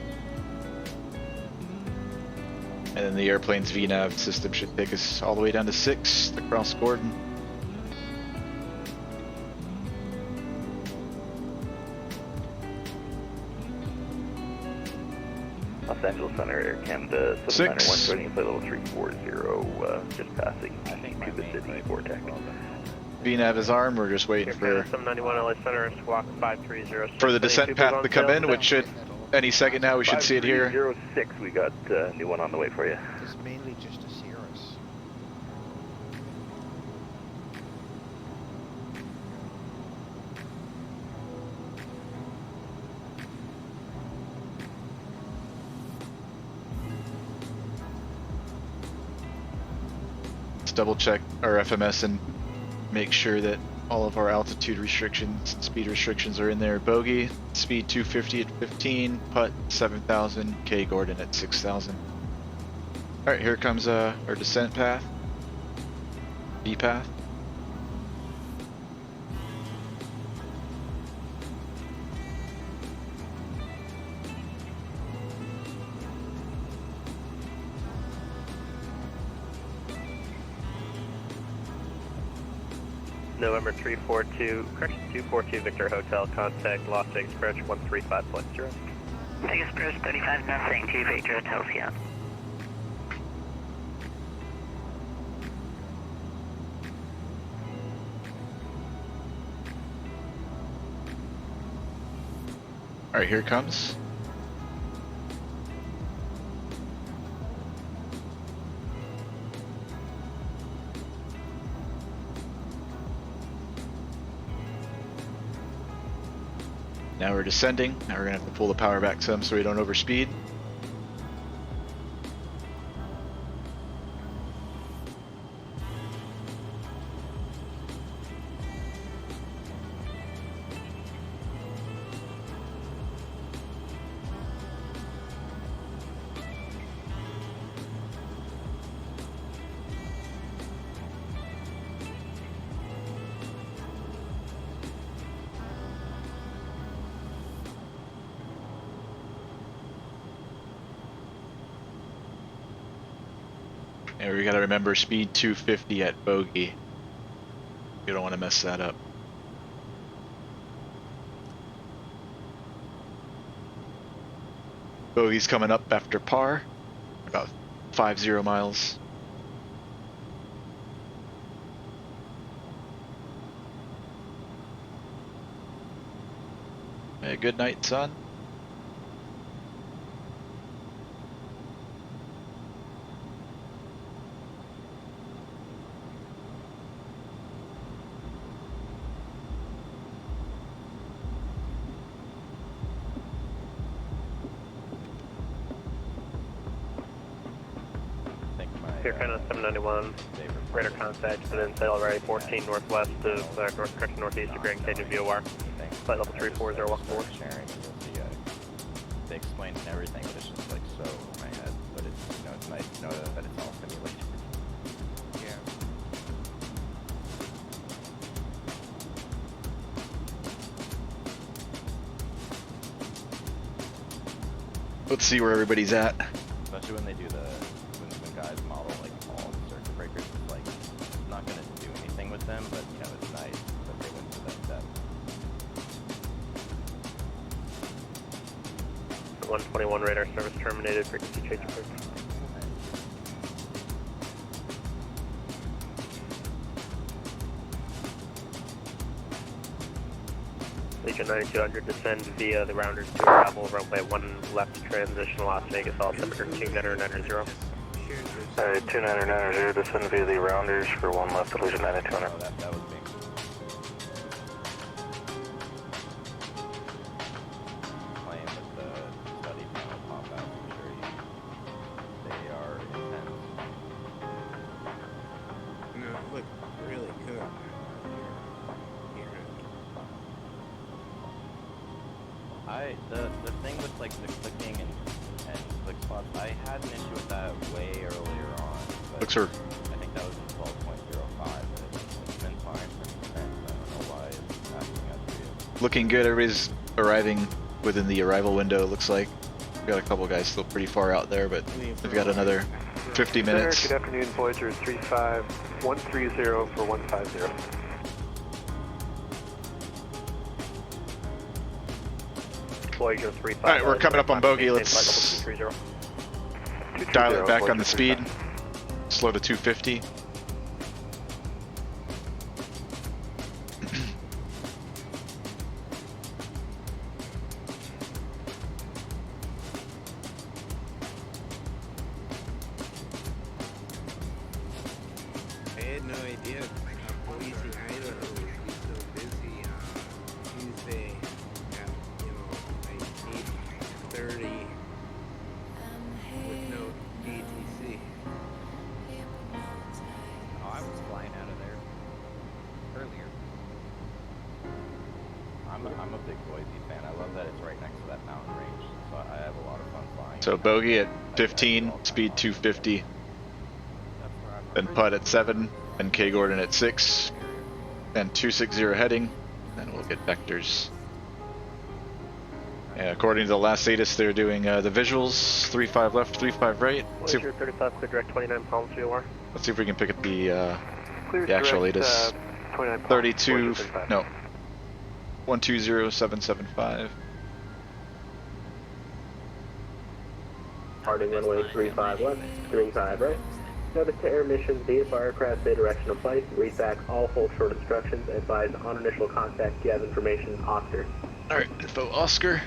And then the airplane's VNav system should take us all the way down to 6 across Gordon. Los Angeles Center, Air Canada 791, joining flight level 340, just passing Cuba City vortex. VNav is armed, we're just waiting for 791 LA Center, squawk 530. the descent path to come in, which should, any second now, we should see it here. 530-6, we got a new one on the way for you. It's mainly just to see us. Let's double check our FMS and make sure that all of our altitude restrictions and speed restrictions are in there. Bogey, speed 250 at 15, putt 7,000, K Gordon at 6,000. Alright, here comes our descent path. B path. November 342, correction 242 Victor Hotel, contact Las Vegas approach 135.0. Vegas approach 35 nothing, 2 Victor Hotel, yeah. Alright, here it comes. Now we're descending. Now we're gonna have to pull the power back some so we don't overspeed. And we gotta remember speed 250 at bogey. You don't want to mess that up. Bogey's coming up after par, about 50 miles. Hey, good night, son. Clear Canada 791, radar contact, and then sail already 14 northwest of, northeast of Grand Canyon VOR. Flight level 340, welcome aboard. Sharing, they explained everything, but it's just like so in my head. But it's, you know, it's nice to know that it's all simulated. Yeah. Let's see where everybody's at. Especially when they do when guys model like all the circuit breakers, it's like it's not gonna do anything with them, but you know it's nice that they went to that step. 121 radar service terminated, frequency change approved. Legion 9200 descend via the Rounders to arrival, runway 1 left transition Las Vegas, all temperature 2990. Alright, 2990, descend via the Rounders for 1 left at Legion 9200. Oh, that was me. Playing with the study panel pop out, I'm sure they are intense. No, it looked really good. The thing with like the clicking and click spots, I had an issue with that way earlier on. But Looks her. I think that was in 12.05, but it's been fine since then. I don't know why it's acting out for you. Looking good. Everybody's arriving within the arrival window. It looks like we got a couple guys still pretty far out there, but we've got another 50 minutes. Good afternoon, Voyager 35130 for 150. Voyager 35. All right, we're coming up on bogey. Let's dial it back on the speed. Slow to 250. I had no idea Boise, Idaho would be so busy on Tuesday at, you know, like 8:30 with no DTC. Oh, I was flying out of there earlier. I'm a big Boise fan. I love that it's right next to that mountain range, so I have a lot of fun flying. So bogey at 15, speed 250. Then putt at 7, and K Gordon at 6, and 260 heading. Then we'll get vectors. Yeah, according to the last status, they're doing the visuals: 35 left, 35 right. Let's see, Voyager 35, clear direct 29 Palms VOR. let's see if we can pick up the Clear actual direct, latest. 29 Palms, 32, Voyager 35. no, 120775. Departing runway 35 left, 35 right. Notice to air missions, VFR aircraft, say direction of flight, read back all full short instructions, advise on initial contact, you have information, Oscar. Alright, info Oscar.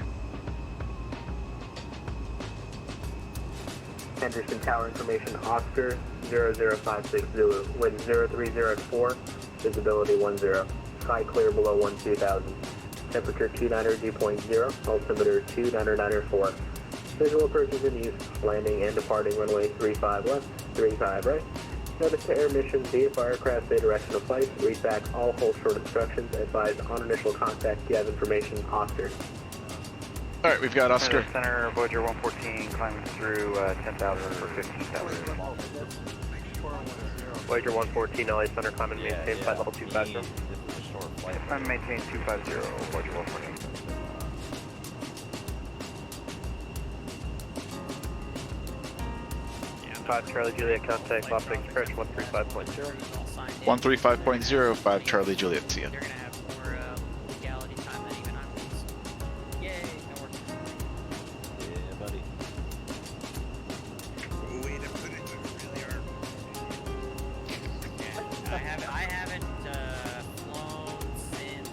Henderson Tower information, Oscar 0056 Zulu, wind 0304, visibility 10, sky clear below 12,000, temperature 290.0, altimeter 2994. Visual approaches in use, landing and departing runway 35 left, 35 right. Notice to air missions, VFR aircraft, say direction of flight, read back all full short instructions, advise on initial contact, you have information, Oscar. Alright, we've got Oscar. Center, Voyager 114, climbing through 10,000 for 15,000. Voyager 114, LA Center, climbing maintain flight level 250. This is a short flight. Climb maintain 250, Voyager 114. 5 Charlie Juliet, contact Las Vegas approach 135.0. 135.0, 5 Charlie Juliet, see ya. They're gonna have more legality time than even I was. Yay, no work. Yeah, buddy. Way to put it, really are. Yeah, I haven't flown since.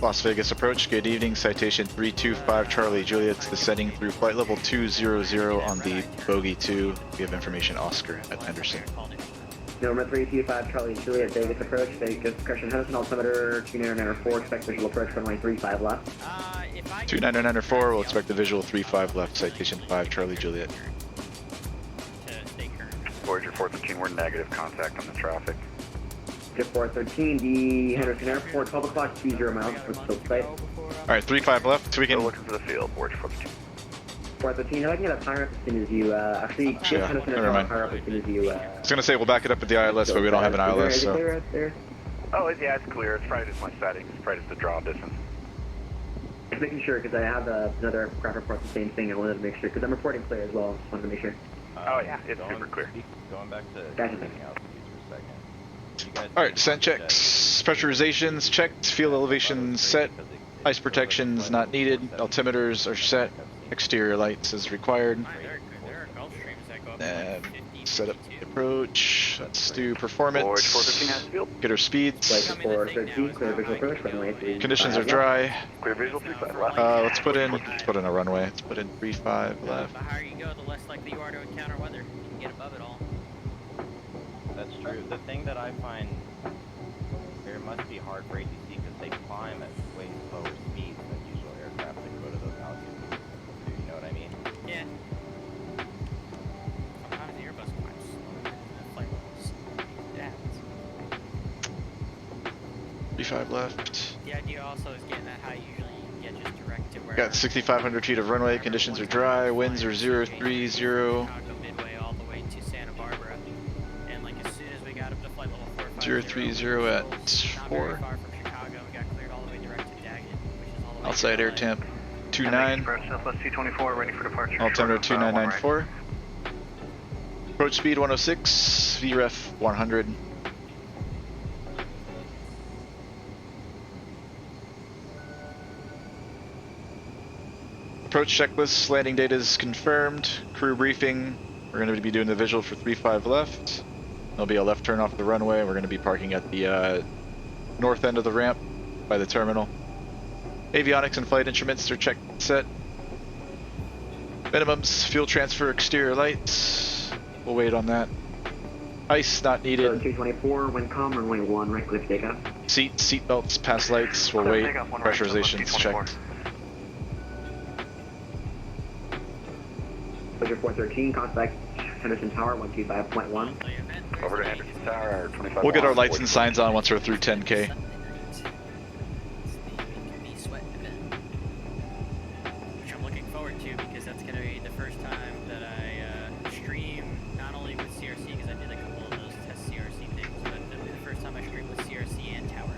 Las Vegas approach, good evening. Citation 325 Charlie Juliet's descending through flight level 200 on the bogey 2. We have information Oscar at Henderson. Number 325 Charlie Juliet, Vegas approach, Vegas discretion Henderson, altimeter 2994, expect visual approach runway 35 left. 2994, we'll expect the visual 35 left, citation 5 Charlie Juliet. Voyager 413, we're negative contact on the traffic. Jet 413, the Henderson Airport, 12 o'clock, 20 miles, what's still site? Alright, 35 left, so we can... Still looking for the field, Forge 413. 413, I can get a higher up as soon as you, actually, get Henderson never Airport mind. higher up as soon as you, I was gonna say we'll back it up at the ILS, but we don't have an ILS, Is it so... clear out there? Oh, yeah, it's clear. It's probably just my settings. It's probably just the draw distance. Just making sure, because I have another aircraft report the same thing. I wanted to make sure, because I'm reporting clear as well. Just wanted to make sure. Oh, yeah, it's super clear. Going back to Gotcha. something else for a second. Alright, descent checks, pressurizations checked, fuel elevation set, ice protections not needed, altimeters are set, exterior lights is required. There are Gulf streams that go up And to like 50, set up 52. the approach, let's do Forge performance, 413 has field. get our speeds, Flight 413, clear visual approach, runway 3. conditions are dry, Clear visual 35 left. let's put in a runway, let's put in 35 left. The higher you go, the less likely you are to encounter weather. You can get above it all. That's true. The thing that I find it must be hard for ATC because they climb at way slower speeds than usual aircraft that go to those altitudes. Do you know what I mean? Yeah. Sometimes the Airbus climbs slower than the flight levels. It happens. 35 left. The idea also is getting that high. Usually you can get just direct to where. Got 6,500 feet of runway, conditions are dry, winds are 030. Chicago Midway all the way to Santa Barbara, and like as soon as we got up to flight level 450, 030 at not 4. very far from Chicago, we got cleared all the way direct to Daggett, which is all the way Outside to air LA. temp 29, Southwest 224, ready for departure. altimeter 2994. Approach speed 106, VREF 100. Approach checklist, landing data is confirmed, crew briefing. We're going to be doing the visual for 35 left. There'll be a left turn off the runway. We're going to be parking at the north end of the ramp by the terminal. Avionics and flight instruments are checked set. Minimums, fuel transfer, exterior lights. We'll wait on that. Ice not needed. 224, wind calm, runway 1, right cliff takeoff. Seat belts, pass lights. We'll wait. Pressurization's checked. Pleasure 413, contact Henderson Tower 125.1. Over to Henderson Tower, 25. We'll get our lights and signs on once we're through 10K. Which I'm looking forward to because that's going to be the first time that I stream not only with CRC because I did a couple of those test CRC things, but it'll be the first time I stream with CRC and Tower.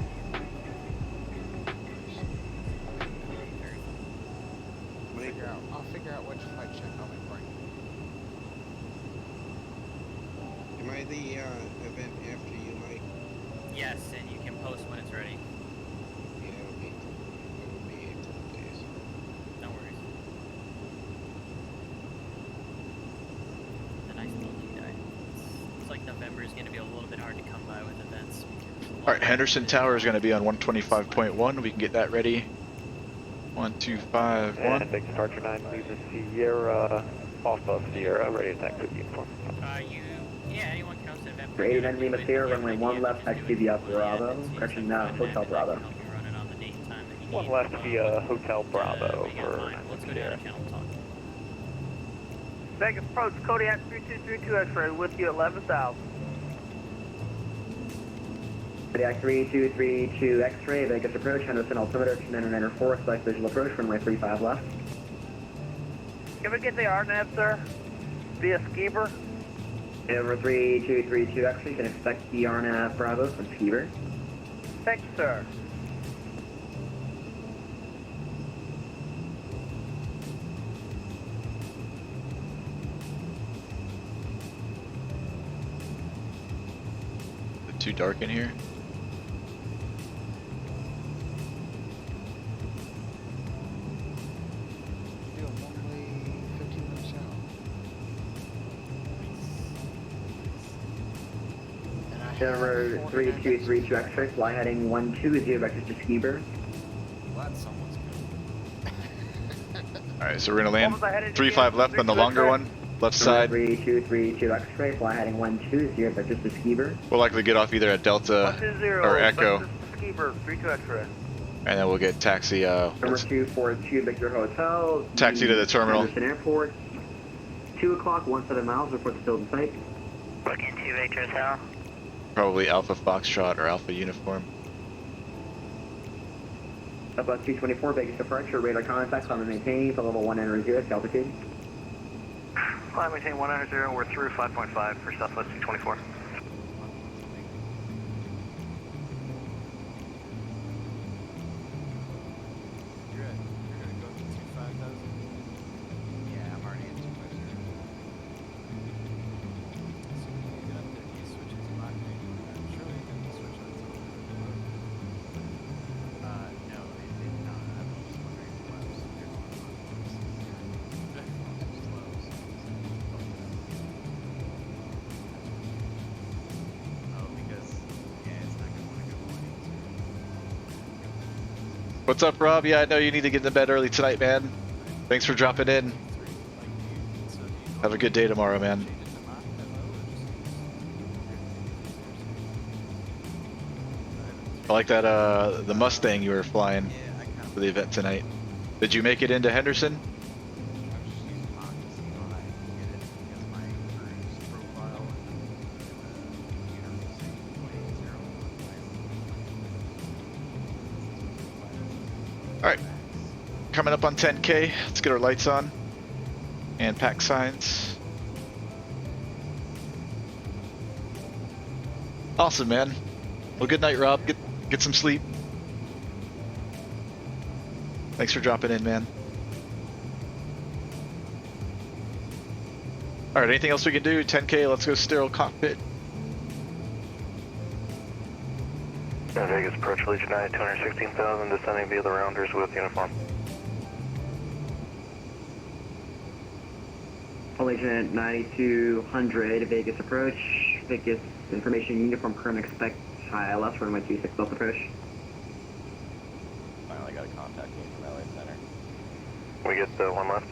I'll figure out which flight check I'll be bringing. Am I the event after you, Mike? Yes, and you can post when it's ready. Yeah, it'll be 8 days. No worries. The nice little guy. It's like November is going to be a little bit hard to come by with events. Alright, Henderson Tower is going to be on 125.1. We can get that ready. 1251. And big departure 9, leave the Sierra, off of Sierra, ready to taxi uniform. Anyone can host an event. For 89 Lima Sierra, runway 1 left, taxi via Bravo. Correction, Hotel Bravo. One left via Hotel Bravo for Let's go down to channel talk. Vegas approach, Kodiak 3232 X-ray with you at 11,000. Kodiak 3232 X-ray, Vegas approach, Henderson altimeter 2994, select visual approach, runway 35 left. Can we get the RNAV, sir? Via Skeever? Over 3232 X-ray, you can expect the RNAV Bravo from Skeever. Thank you, sir. Is it too dark in here? Only 15 minutes out. Over 3232 X-ray, fly heading 120 vectors to Skeever. Glad someone's good. Alright, so we're going to land 35 left on the longer one. Left side. 3232 X-ray, fly heading 120 vectors to Skeever. We'll likely get off either at Delta 120, or Echo. Skeever, 32 X-ray. And then we'll get taxi, Number 242 Victor Hotel. Taxi to the terminal. Henderson Airport. 2 o'clock, 17 miles, report to field in sight. Book in 2 Victor Hotel. Probably Alpha Foxtrot or Alpha Uniform. Southwest 224, Vegas departure, radar contact on the maintain for level 190, altitude. Fly maintain 190, we're through 5.5 for Southwest 224. You're gonna go to 25,000? Yeah, I'm already at 250. So when you get up there, do you switch it to Mach 8? Surely you can switch it to No, they did not. I was just wondering what else they're going on. Oh, because, yeah, it's not going to want to go 182. What's up, Rob? Yeah, I know you need to get to bed early tonight, man. Thanks for dropping in. Have a good day tomorrow, man. I like that, the Mustang you were flying for the event tonight. Did you make it into Henderson? Alright, coming up on 10K. Let's get our lights on and pack signs. Awesome, man. Well, good night, Rob. Get some sleep. Thanks for dropping in, man. Alright, anything else we can do? 10K, let's go sterile cockpit. Vegas approach Legion 9, 216,000, descending via the rounders with uniform. Allegiant 9200, Vegas approach. Vegas information uniform current expect ILS runway 26 left approach. Finally got a contact me from LA Center. We get one left.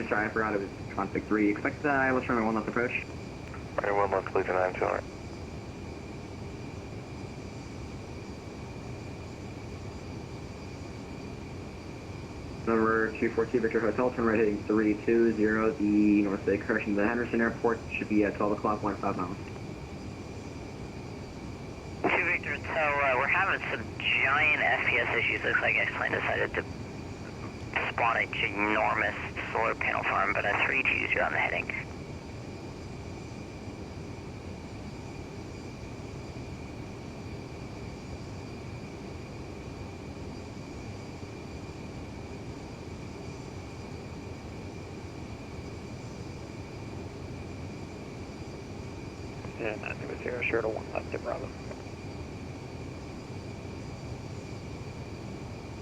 Sorry, I forgot it was conflict 3. Expect ILS runway 1 left approach. Runway 1 left, Legion 9, 200. Number 242 Victor Hotel, turn right heading 320, the north side correction to the Henderson Airport, should be at 12 o'clock, 15 miles. 2 Victor Hotel, we're having some giant FPS issues. Looks like X-Plane decided to spawn a ginormous solar panel farm, but a 320 on the heading. And I think it's 0 sure to 1 left to Bravo.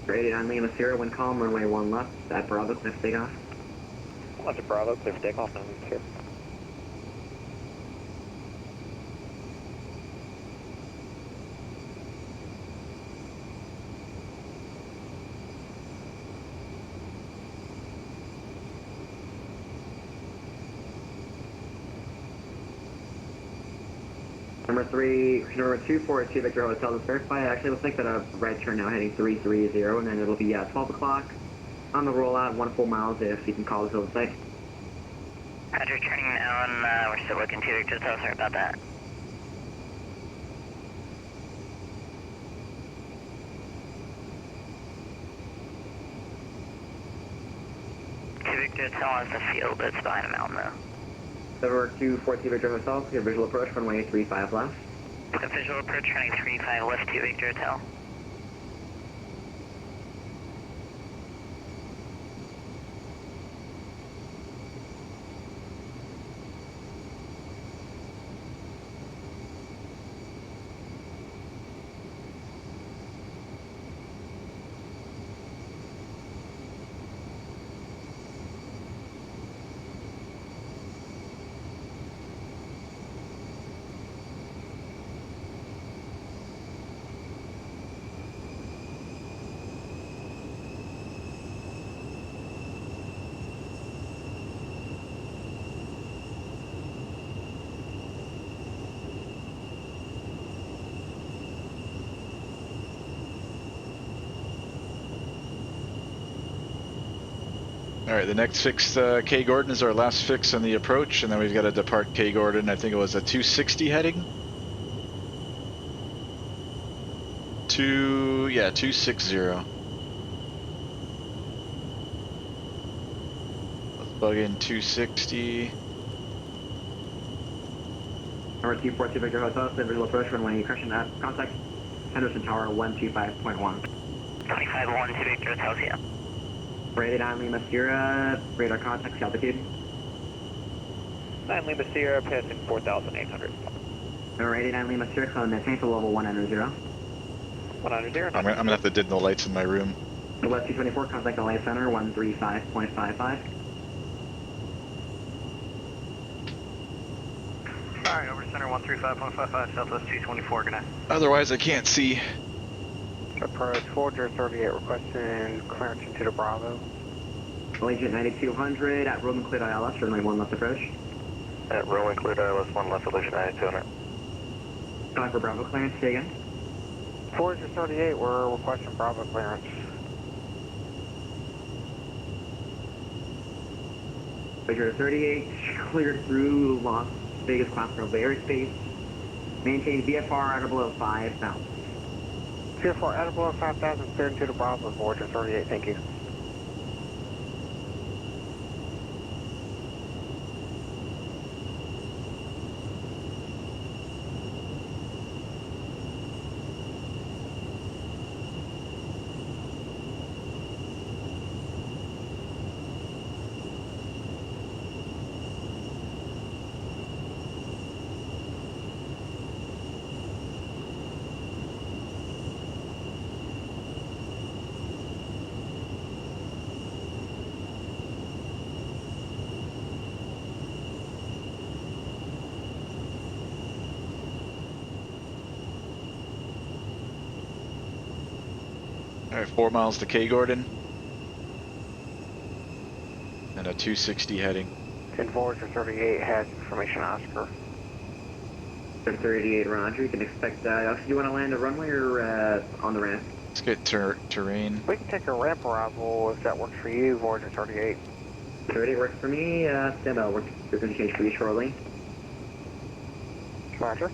Graded on Lima Sierra, wind calm, runway 1 left, at Bravo, clear for takeoff. 1 left to Bravo, clear for takeoff, and here. Number 242 Victor Hotel, let's verify. Actually, looks like that a right turn now heading 330, and then it'll be 12 o'clock on the rollout, 1 full miles if you can call us over the site. Roger, turning now, and we're still looking 2 Victor Hotel, sorry about that. Victor Hotel has the field, but it's behind a mountain though. Number 242 Victor Hotel, clear visual approach, runway 35 left. The visual approach running 35 left to Victor Hotel. Alright, the next fix, K Gordon, is our last fix on the approach, and then we've got to depart K Gordon. I think it was a 260 heading. 260. Let's plug in 260. Number 242 Victor Hotel, visual approach, runway correction at contact, Henderson Tower 125.1. 25-1 to Victor Hotel, yeah. Rated on Lima Sierra, radar contact, altitude. 9 Lima Sierra, passing 4,800. Rated on Lima Sierra, climb maintain for level 190. 190. I'm gonna have to dim the lights in my room. West 224, contact LA Center 135.55. Alright, over to center 135.55, Southwest 224, good night. Otherwise, I can't see. Approach Forger 38, requesting clearance into the Bravo. Agent 9200 at Roman cleared ILS, runway 1 left approach. At Rowan cleared ILS 1 left, Allegiant 9200. Time for Bravo clearance, say again. Forger 38, we're requesting Bravo clearance. Victor 38, cleared through Las Vegas Class Bravo airspace. Maintain VFR at or below 5,000. VFR at or below 5,000, cleared into the Bravo, Forger 38, thank you. Alright, 4 miles to K Gordon. And a 260 heading. 10 Forger 38 has information Oscar. 38, roger. You can expect, do you want to land the runway or on the ramp? Let's get terrain. We can take a ramp arrival if that works for you, Voyager 38. 38 works for me. Stand by. We're going to change for you shortly. Roger.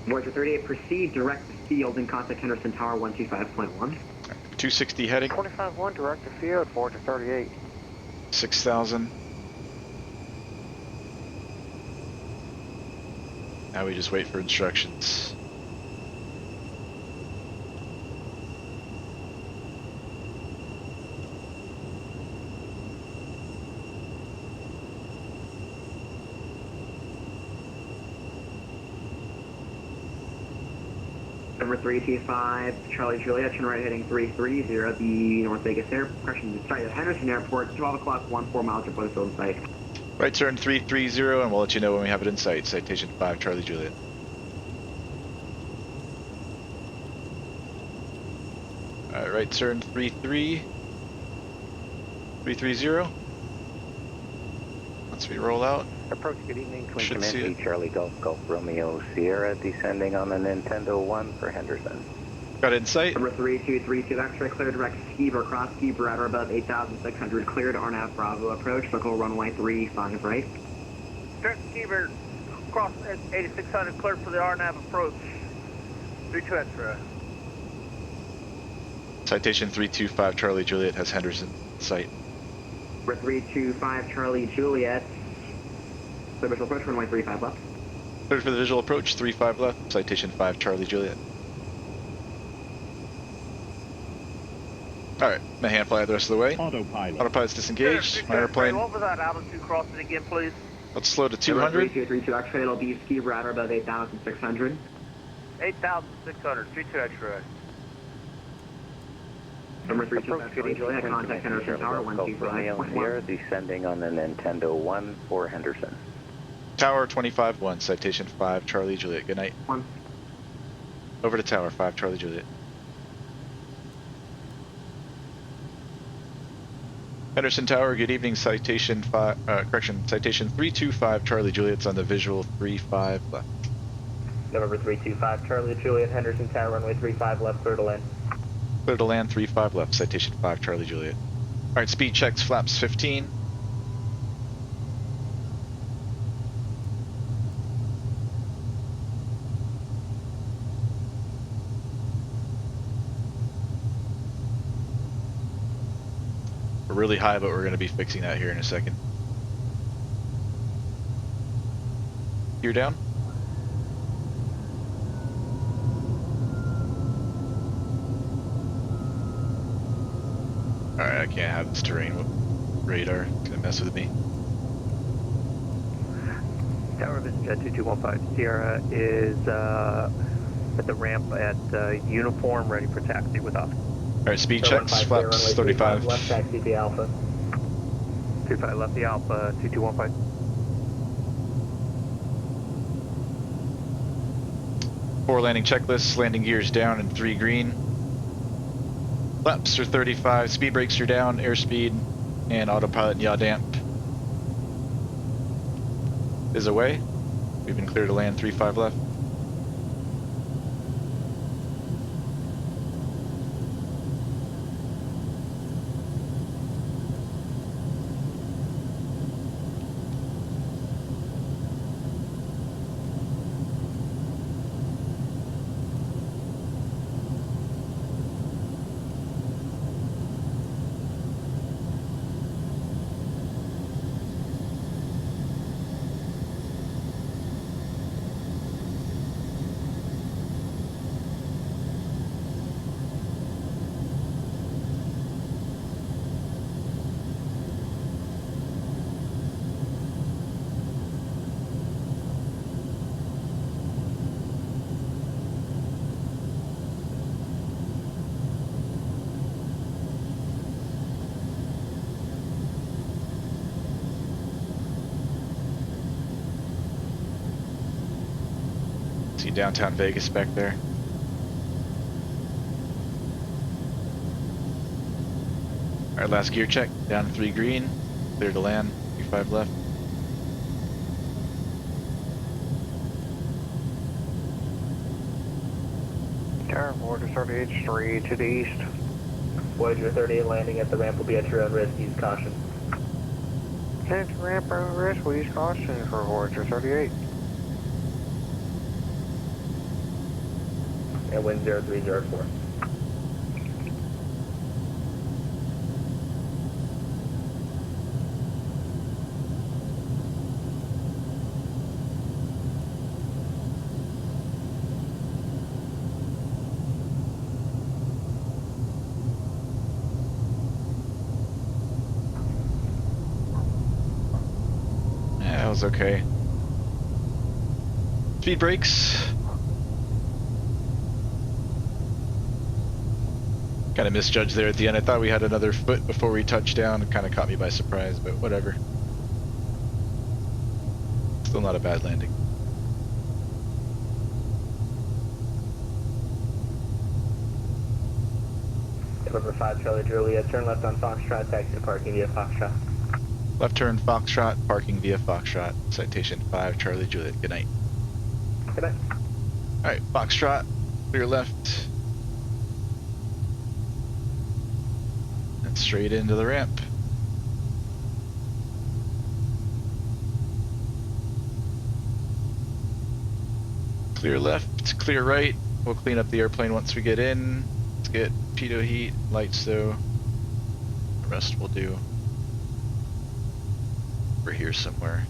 Voyager 38, proceed direct to field and contact Henderson Tower 125.1. 260 heading. 25-1, direct to field, Voyager 38. 6,000. Now we just wait for instructions. Number 325, Charlie Juliet, turn right heading 330, the North Vegas Air, correction, sorry, the Henderson Airport, 12 o'clock, 14 miles before the field site. Right turn 330, and we'll let you know when we have it in sight. Citation 5, Charlie Juliet. Alright, right turn 330. Once we roll out, Approach, good evening, Twin should see Command it. Charlie Golf Golf Romeo Sierra, descending on the Nintendo 1 for Henderson. Got it in sight. Number 3232, X-ray clear direct Skiver, cross Skiver at or above 8,600, cleared RNAV Bravo approach, local runway 35 right. Direct Skiver, cross at 8,600, cleared for the RNAV approach. 32 X-ray. Citation 325, Charlie Juliet has Henderson in sight. Number 325, Charlie Juliet, clear visual approach, runway 35 left. Cleared for the visual approach, 35 left. Citation 5, Charlie Juliet. Alright, I'm gonna hand fly the rest of the way. Autopilot. Autopilot's disengaged. My airplane. What was that altitude crossing again, please? Let's slow to Number 200. 3232, X-ray, it'll be Skiver at or above 8,600. 8,600, 32 X-ray. Number 325, Charlie Juliet, contact Henderson Tower Romeo Sierra, 125.1. descending on the Nintendo 1 for Henderson. Tower 25-1, Citation 5, Charlie Juliet. Good night. 1. Over to Tower 5, Charlie Juliet. Henderson Tower, good evening. Citation 325 Charlie Juliet's on the visual 35 left. November 325 Charlie Juliet, Henderson Tower, runway 35 left, clear to land. Clear to land 35 left, Citation 5 Charlie Juliet. All right, speed checks, flaps 15. We're really high, but we're going to be fixing that here in a second. Gear down. Alright, I can't have this terrain radar. It's gonna mess with me. Tower Vision Jet 2215 Sierra is at the ramp at uniform, ready for taxi with us. Alright, speed checks, flaps 35. Left taxi the Alpha. 35 left the Alpha, 2215. Four landing checklists, landing gears down and 3 green. Flaps are 35, speed brakes are down, airspeed, and autopilot and yaw damp is away. We've been clear to land 35 left. See downtown Vegas back there. Alright, last gear check, down 3 green, clear to land, 35 left. Tower Voyager 38 straight to the east. Voyager 38 landing at the ramp will be at your own risk, use caution. Catch ramp on risk, we use caution for Voyager 38. And wind 0304. Yeah, that was okay. Speed brakes. Kind of misjudged there at the end. I thought we had another foot before we touched down. It kind of caught me by surprise, but whatever. Still not a bad landing. November 5 Charlie Juliet, turn left on Foxtrot, taxi to parking via Foxtrot. Left turn Foxtrot, parking via Foxtrot. Citation 5 Charlie Juliet. Good night. Good night. Alright, Foxtrot, clear left. And straight into the ramp. Clear left, clear right. We'll clean up the airplane once we get in. Let's get pitot heat, lights though. The rest we'll do. We're here somewhere.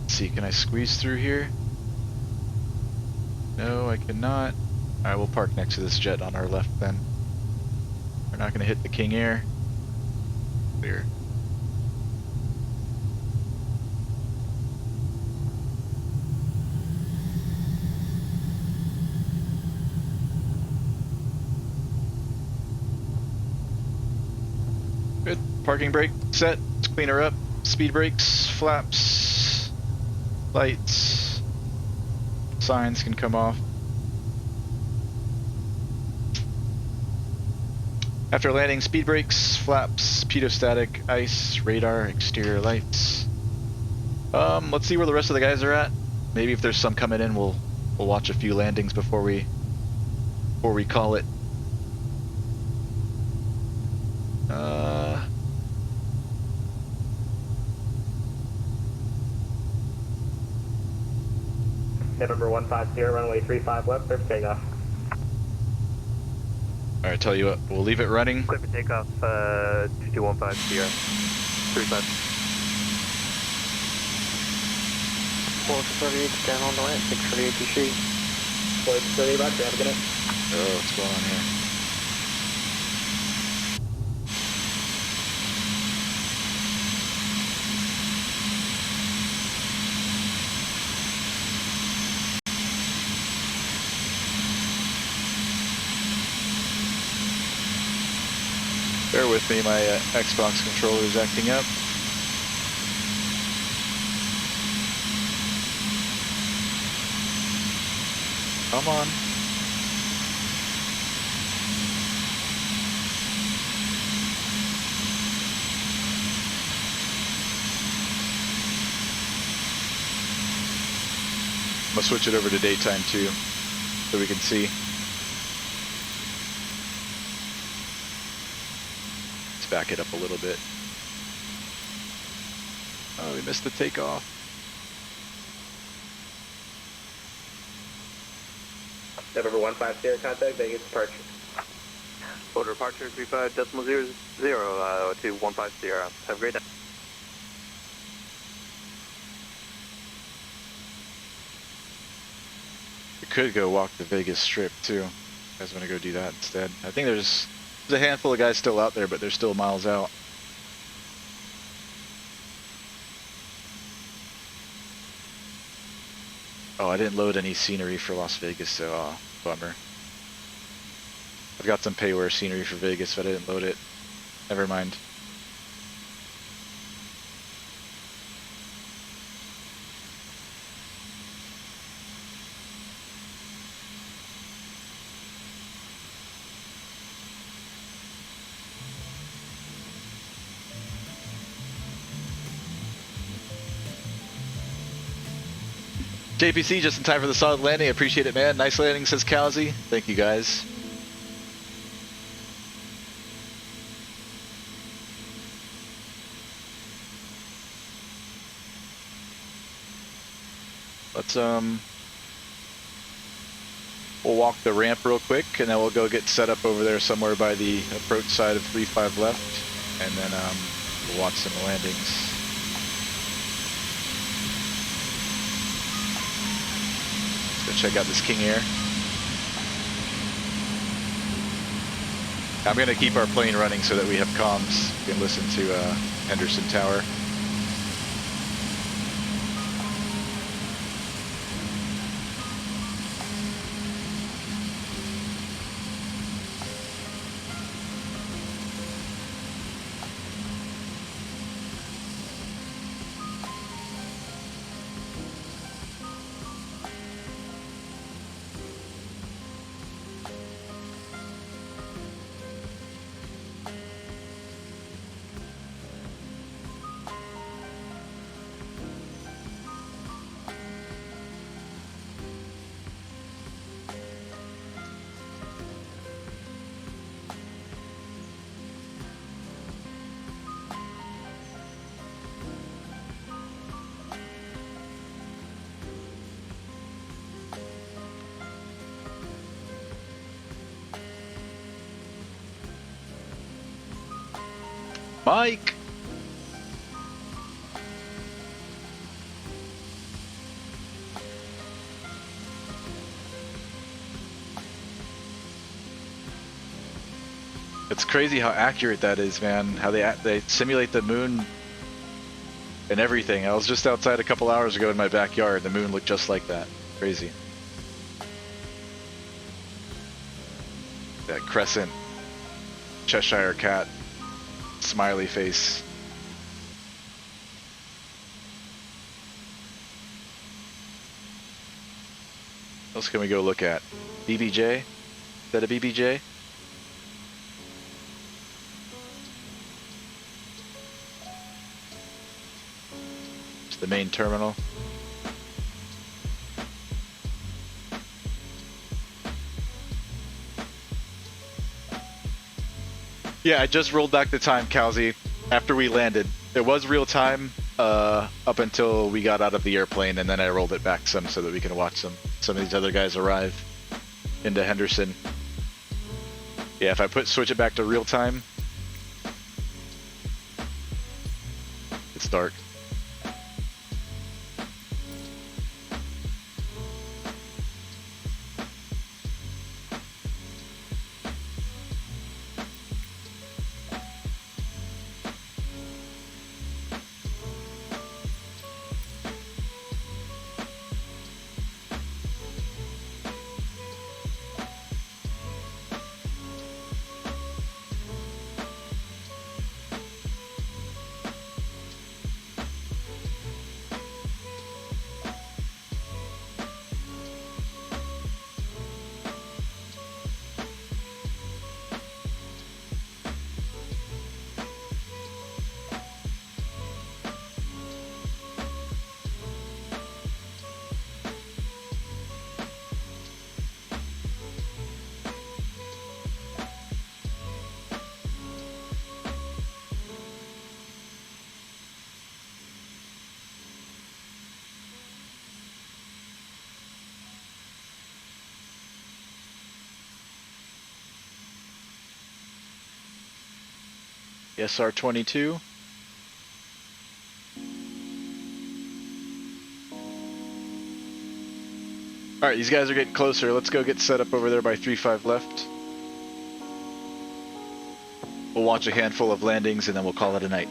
See, can I squeeze through here? No, I cannot. Alright, we'll park next to this jet on our left then. We're not gonna hit the King Air. Clear. Parking brake set. Let's clean her up. Speed brakes, flaps, lights, signs can come off. After landing, speed brakes, flaps, pedostatic, ice, radar, exterior lights. Let's see where the rest of the guys are at. Maybe if there's some coming in, we'll watch a few landings before we call it. November 150, runway 35 left, clear for takeoff. Alright, tell you what, we'll leave it running. Clear for takeoff, 2215 Sierra. 35. 438, stand on the right, 638 DC. 438, roger, have a good night. Oh, what's going on here? Bear with me, my Xbox controller is acting up. Come on. I'm gonna switch it over to daytime too, so we can see. Let's back it up a little bit. Oh, we missed the takeoff. November 150, contact Vegas departure. Order departure 35.00 to 15 Sierra. Have a great day. We could go walk the Vegas Strip too. You guys want to go do that instead? I think there's a handful of guys still out there, but they're still miles out. Oh, I didn't load any scenery for Las Vegas, so bummer. I've got some payware scenery for Vegas, but I didn't load it. Never mind. JPC, just in time for the solid landing. I appreciate it, man. Nice landing, says Cowsy. Thank you, guys. Let's, we'll walk the ramp real quick, and then we'll go get set up over there somewhere by the approach side of 35 left, and then we'll watch some landings. Check out this King Air. I'm going to keep our plane running so that we have comms. We can listen to Henderson Tower. Mike! It's crazy how accurate that is, man. How they simulate the moon and everything. I was just outside a couple hours ago in my backyard. The moon looked just like that. Crazy. That crescent Cheshire cat. smiley face. What else can we go look at? BBJ? Is that a BBJ? It's the main terminal. Yeah, I just rolled back the time, Calzy, after we landed. It was real time up until we got out of the airplane, and then I rolled it back some so that we can watch some of these other guys arrive into Henderson. Yeah, if I switch it back to real time, it's dark. SR-22. Alright, these guys are getting closer. Let's go get set up over there by 3-5 left. We'll watch a handful of landings and then we'll call it a night.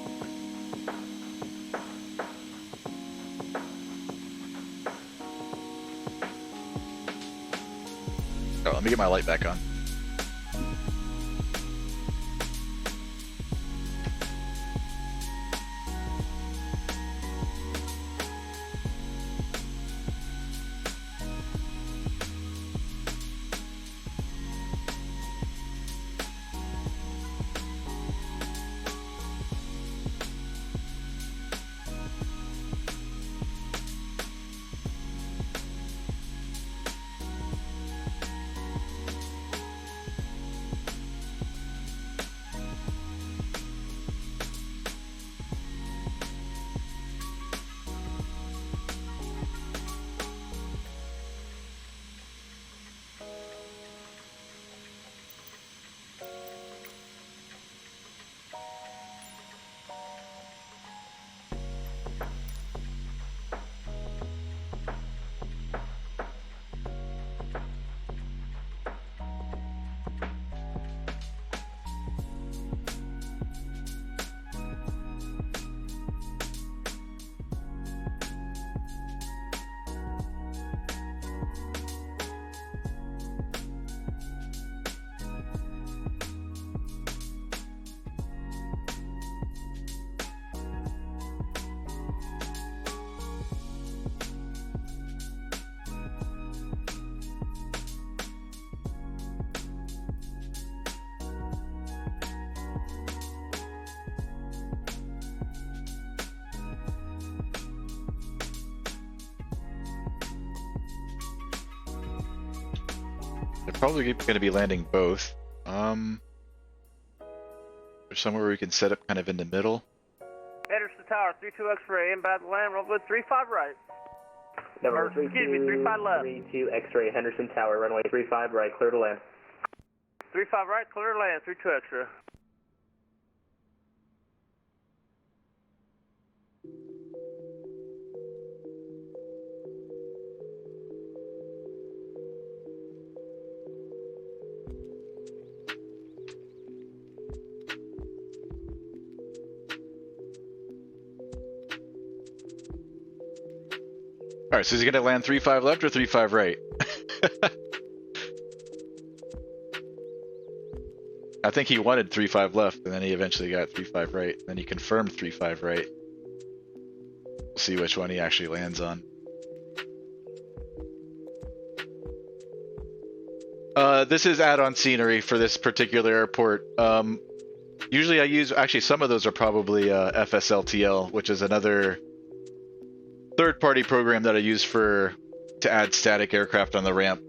Oh, let me get my light back on. They're probably going to be landing both. There's somewhere we can set up kind of in the middle. Henderson Tower, 32 X-ray, inbound land, roll good 35 right. Number Or, excuse me, 35 left. 32 X-ray, Henderson Tower, runway 35 right, clear to land. 35 right, clear to land, 32 X-ray. Alright, so is he going to land 3-5 left or 3-5 right? I think he wanted 3-5 left, and then he eventually got 3-5 right. And then he confirmed 3-5 right. We'll see which one he actually lands on. This is add-on scenery for this particular airport. Usually I use, actually some of those are probably FSLTL, which is another third-party program that I use to add static aircraft on the ramp.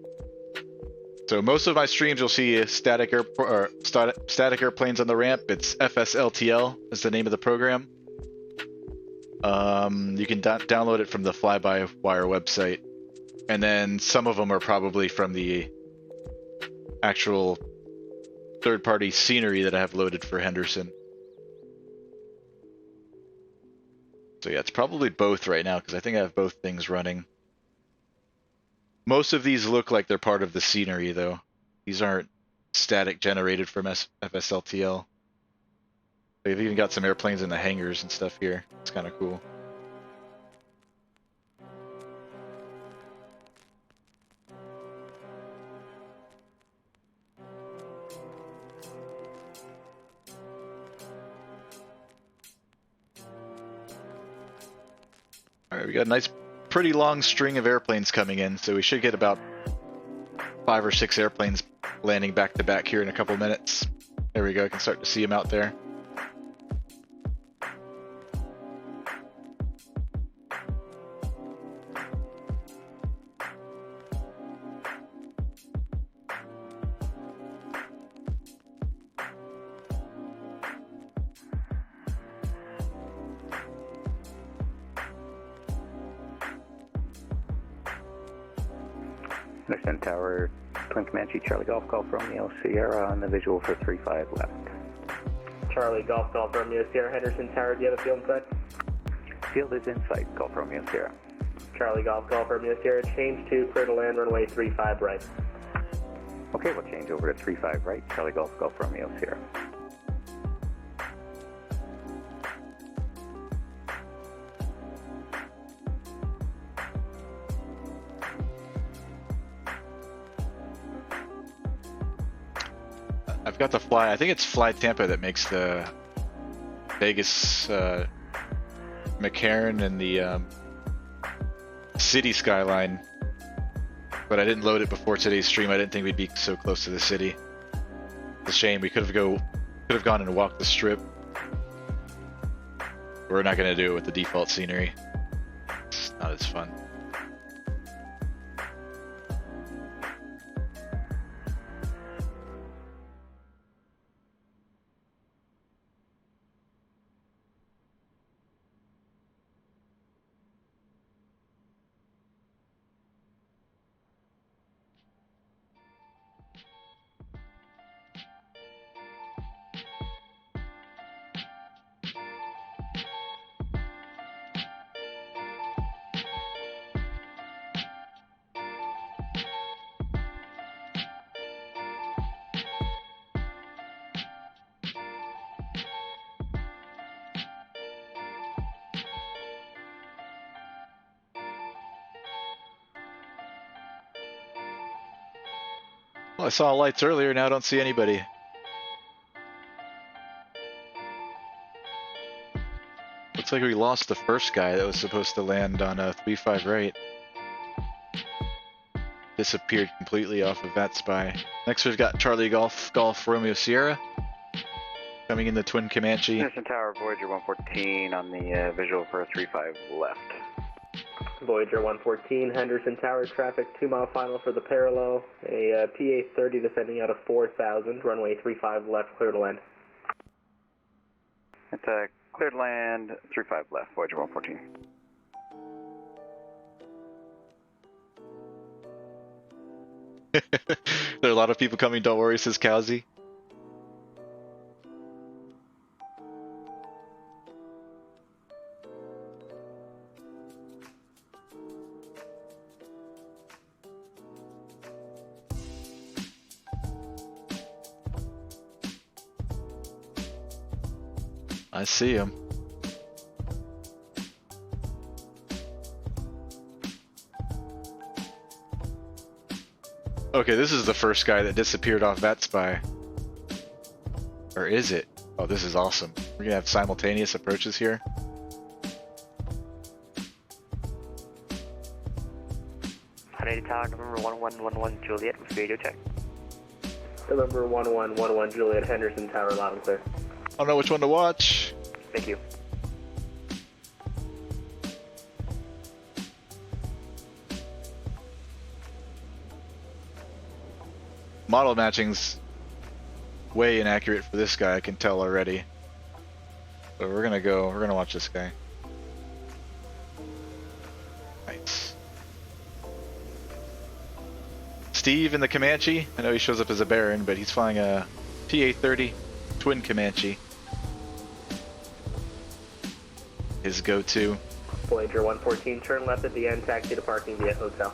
So most of my streams you'll see static airplanes on the ramp. It's FSLTL is the name of the program. You can download it from the fly-by-wire website. And then some of them are probably from the actual third-party scenery that I have loaded for Henderson. So yeah, it's probably both right now because I think I have both things running. Most of these look like they're part of the scenery though. These aren't static generated from FSLTL. They've even got some airplanes in the hangars and stuff here. It's kind of cool. Alright, we got a nice, pretty long string of airplanes coming in, so we should get about 5 or 6 airplanes landing back to back here in a couple minutes. There we go, I can start to see them out there. Understand Tower, Twin Comanche, Charlie Golf Golf Romeo Sierra on the visual for 3-5 left. Charlie Golf Golf Romeo Sierra, Henderson Tower, do you have a field in sight? Field is in sight, Golf Romeo Sierra. Charlie Golf Golf Romeo Sierra, change to clear to land runway 35 right. Okay, we'll change over to 3-5 right, Charlie Golf Golf Romeo Sierra. I've got the Fly, I think it's Fly Tampa that makes the Vegas McCarran and the city skyline, but I didn't load it before today's stream. I didn't think we'd be so close to the city. It's a shame. We could have gone and walked the strip. We're not going to do it with the default scenery. It's not as fun. Well, I saw lights earlier, now I don't see anybody. Looks like we lost the first guy that was supposed to land on a 3-5 right. Disappeared completely off of VATSIM. Next we've got Charlie Golf Romeo Sierra coming in the Twin Comanche. Henderson Tower, Voyager 114 on the visual for a 3-5 left. Voyager 114, Henderson Tower, traffic 2-mile final for the parallel, a PA-30 descending out of 4,000, runway 35 left, clear to land. It's a cleared land, 3-5 left, Voyager 114. There are a lot of people coming, don't worry, says Cowsy. I see him. Okay, this is the first guy that disappeared off VATSIM. Or is it? Oh, this is awesome. We're gonna have simultaneous approaches here. Tower, November 1111 Juliet with radio check. November 1111 Juliet, Henderson Tower, loud and clear. I don't know which one to watch. Thank you. Model matching's way inaccurate for this guy, I can tell already. But we're gonna watch this guy. Nice. Steve in the Comanche. I know he shows up as a Baron, but he's flying a TA-30 twin Comanche. His go-to. Voyager 114, turn left at the end, taxi to parking via hotel.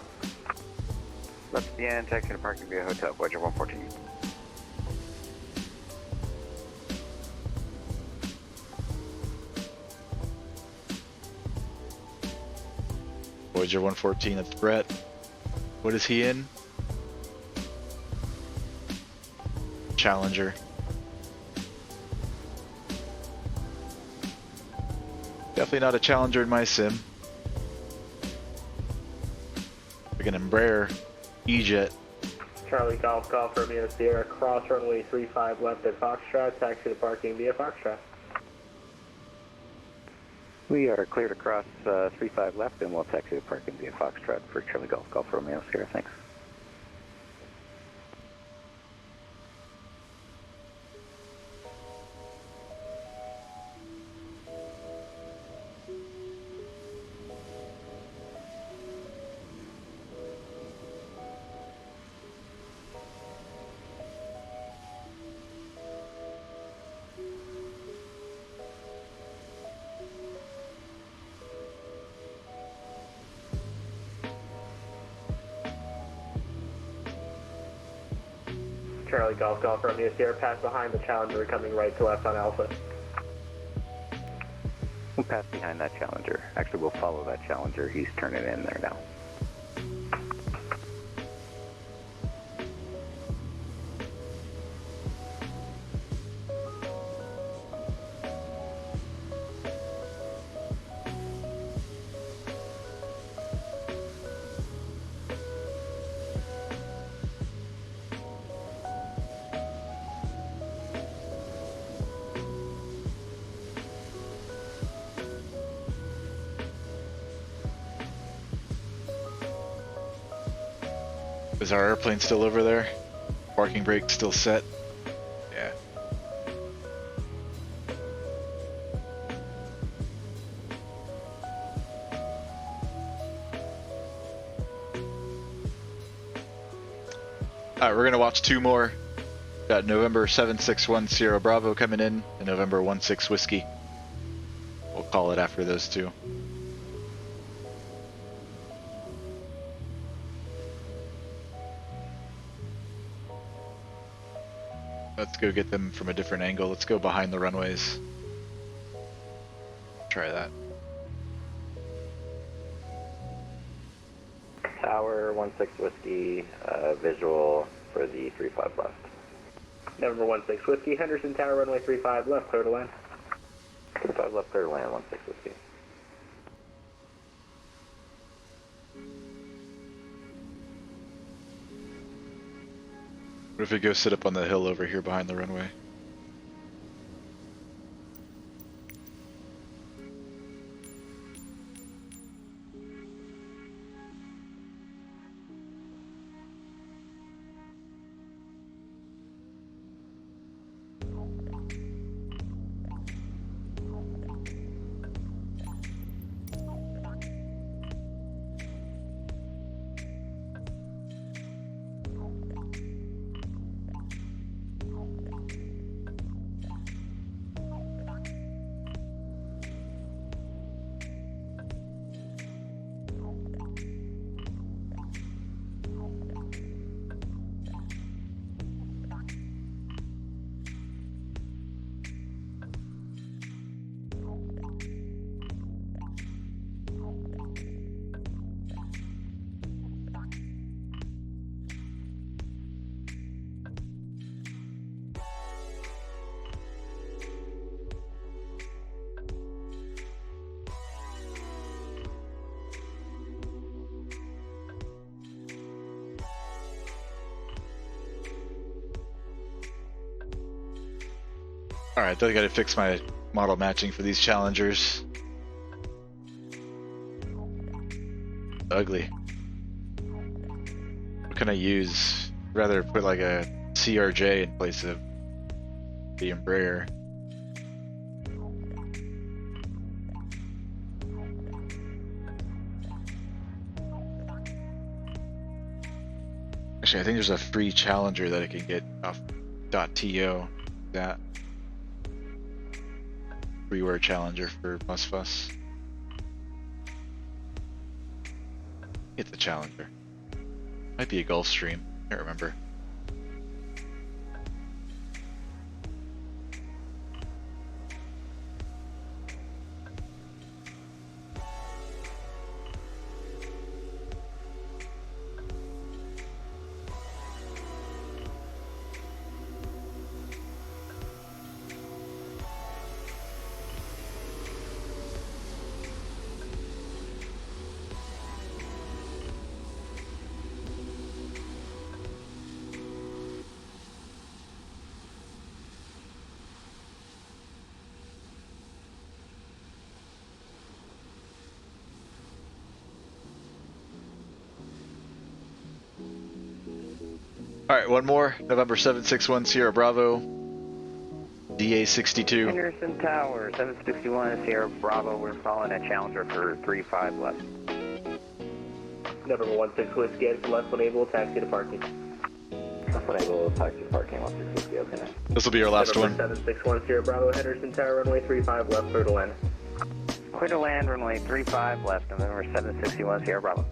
Left at the end, taxi to parking via hotel, Voyager 114. Voyager 114, that's Brett. What is he in? Challenger. Definitely not a Challenger in my sim. Like an Embraer E-Jet. Charlie Golf Golf Romeo Sierra, cross runway 35 left at Foxtrot, taxi to parking via Foxtrot. We are cleared across 35 left and we'll taxi to parking via Foxtrot for Charlie Golf Golf Romeo Sierra, thanks. Charlie Golf Golf Romeo Sierra, pass behind the Challenger, coming right to left on Alpha. We'll pass behind that Challenger. Actually, we'll follow that Challenger. He's turning in there now. Is our airplane still over there? Parking brake still set? Yeah. Alright, we're gonna watch two more. Got November 761 Sierra Bravo coming in, and November 16 Whiskey. We'll call it after those two. Let's go get them from a different angle. Let's go behind the runways. Try that. Tower 16 Whiskey, visual for the 35 left. November 16 Whiskey, Henderson Tower, runway 35 left, clear to land. 35 left, clear to land, 16 Whiskey. What if we go sit up on the hill over here behind the runway? Alright, I gotta fix my model matching for these challengers. Ugly. What can I use? Rather put like a CRJ in place of the Embraer. Actually, I think there's a free challenger that I can get off .to. That freeware challenger for MusFus. Get the challenger. Might be a Gulfstream. Can't remember. Alright, one more. November 761 Sierra Bravo. DA62. Henderson Tower, 761 Sierra Bravo. We're following a challenger for 3-5 left. November 16 Whiskey, left unable, taxi to parking. Left unable, taxi to parking, 1660, okay. This will be our last one. November 761 Sierra Bravo, Henderson Tower, runway 35 left, clear to land. Clear to land, runway 35 left, November 761 Sierra Bravo.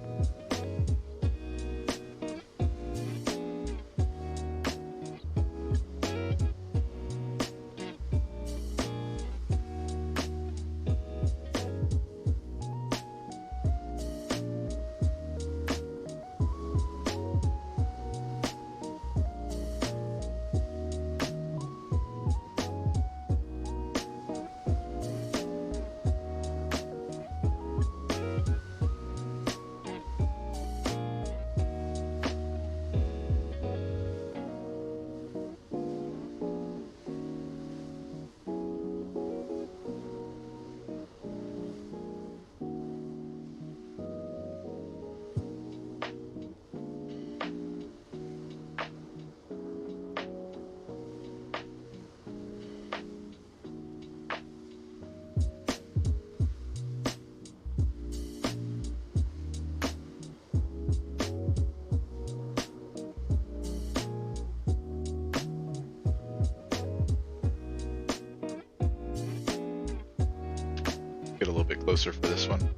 Get a little bit closer for this one.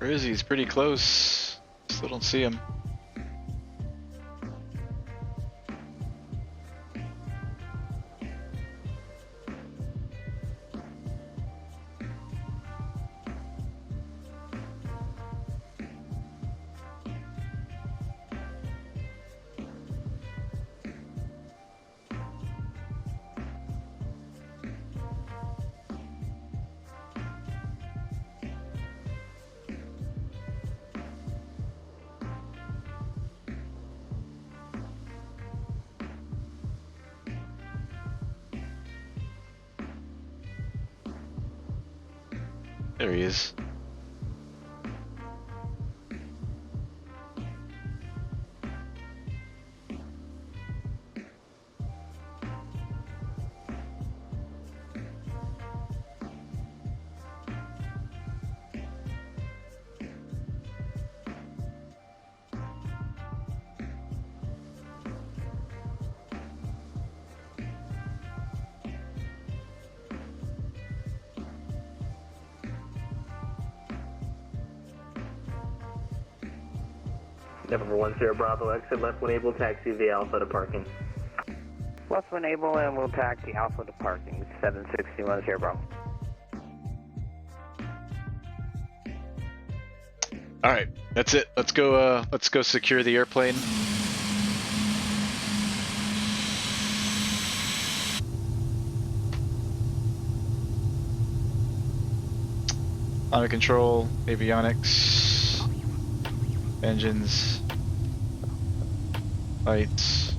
Where is he? He's pretty close. Still don't see him. There he is. November 10 Bravo, exit left when able, taxi via Alpha to parking. Left when able, and we'll taxi Alpha to parking. 761 Bravo. All right, that's it. Let's go. Let's go secure the airplane. Under control, avionics, engines, lights,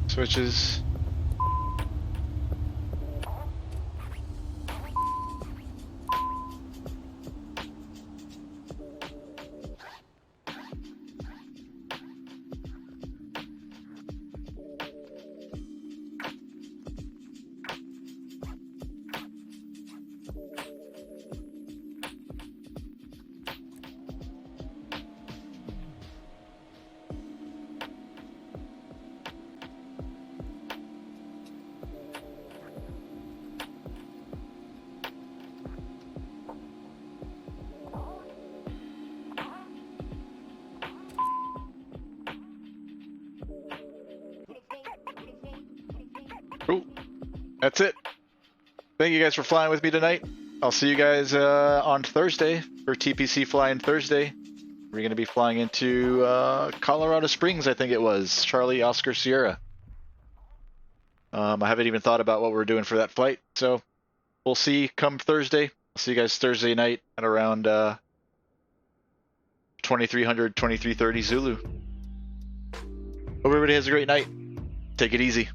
switches. Cool. That's it. Thank you guys for flying with me tonight. I'll see you guys on Thursday for TPC Flying Thursday. We're going to be flying into Colorado Springs, I think it was. Charlie Oscar Sierra. I haven't even thought about what we're doing for that flight, so we'll see come Thursday. I'll see you guys Thursday night at around 2300, 2330 Zulu. Hope everybody has a great night. Take it easy.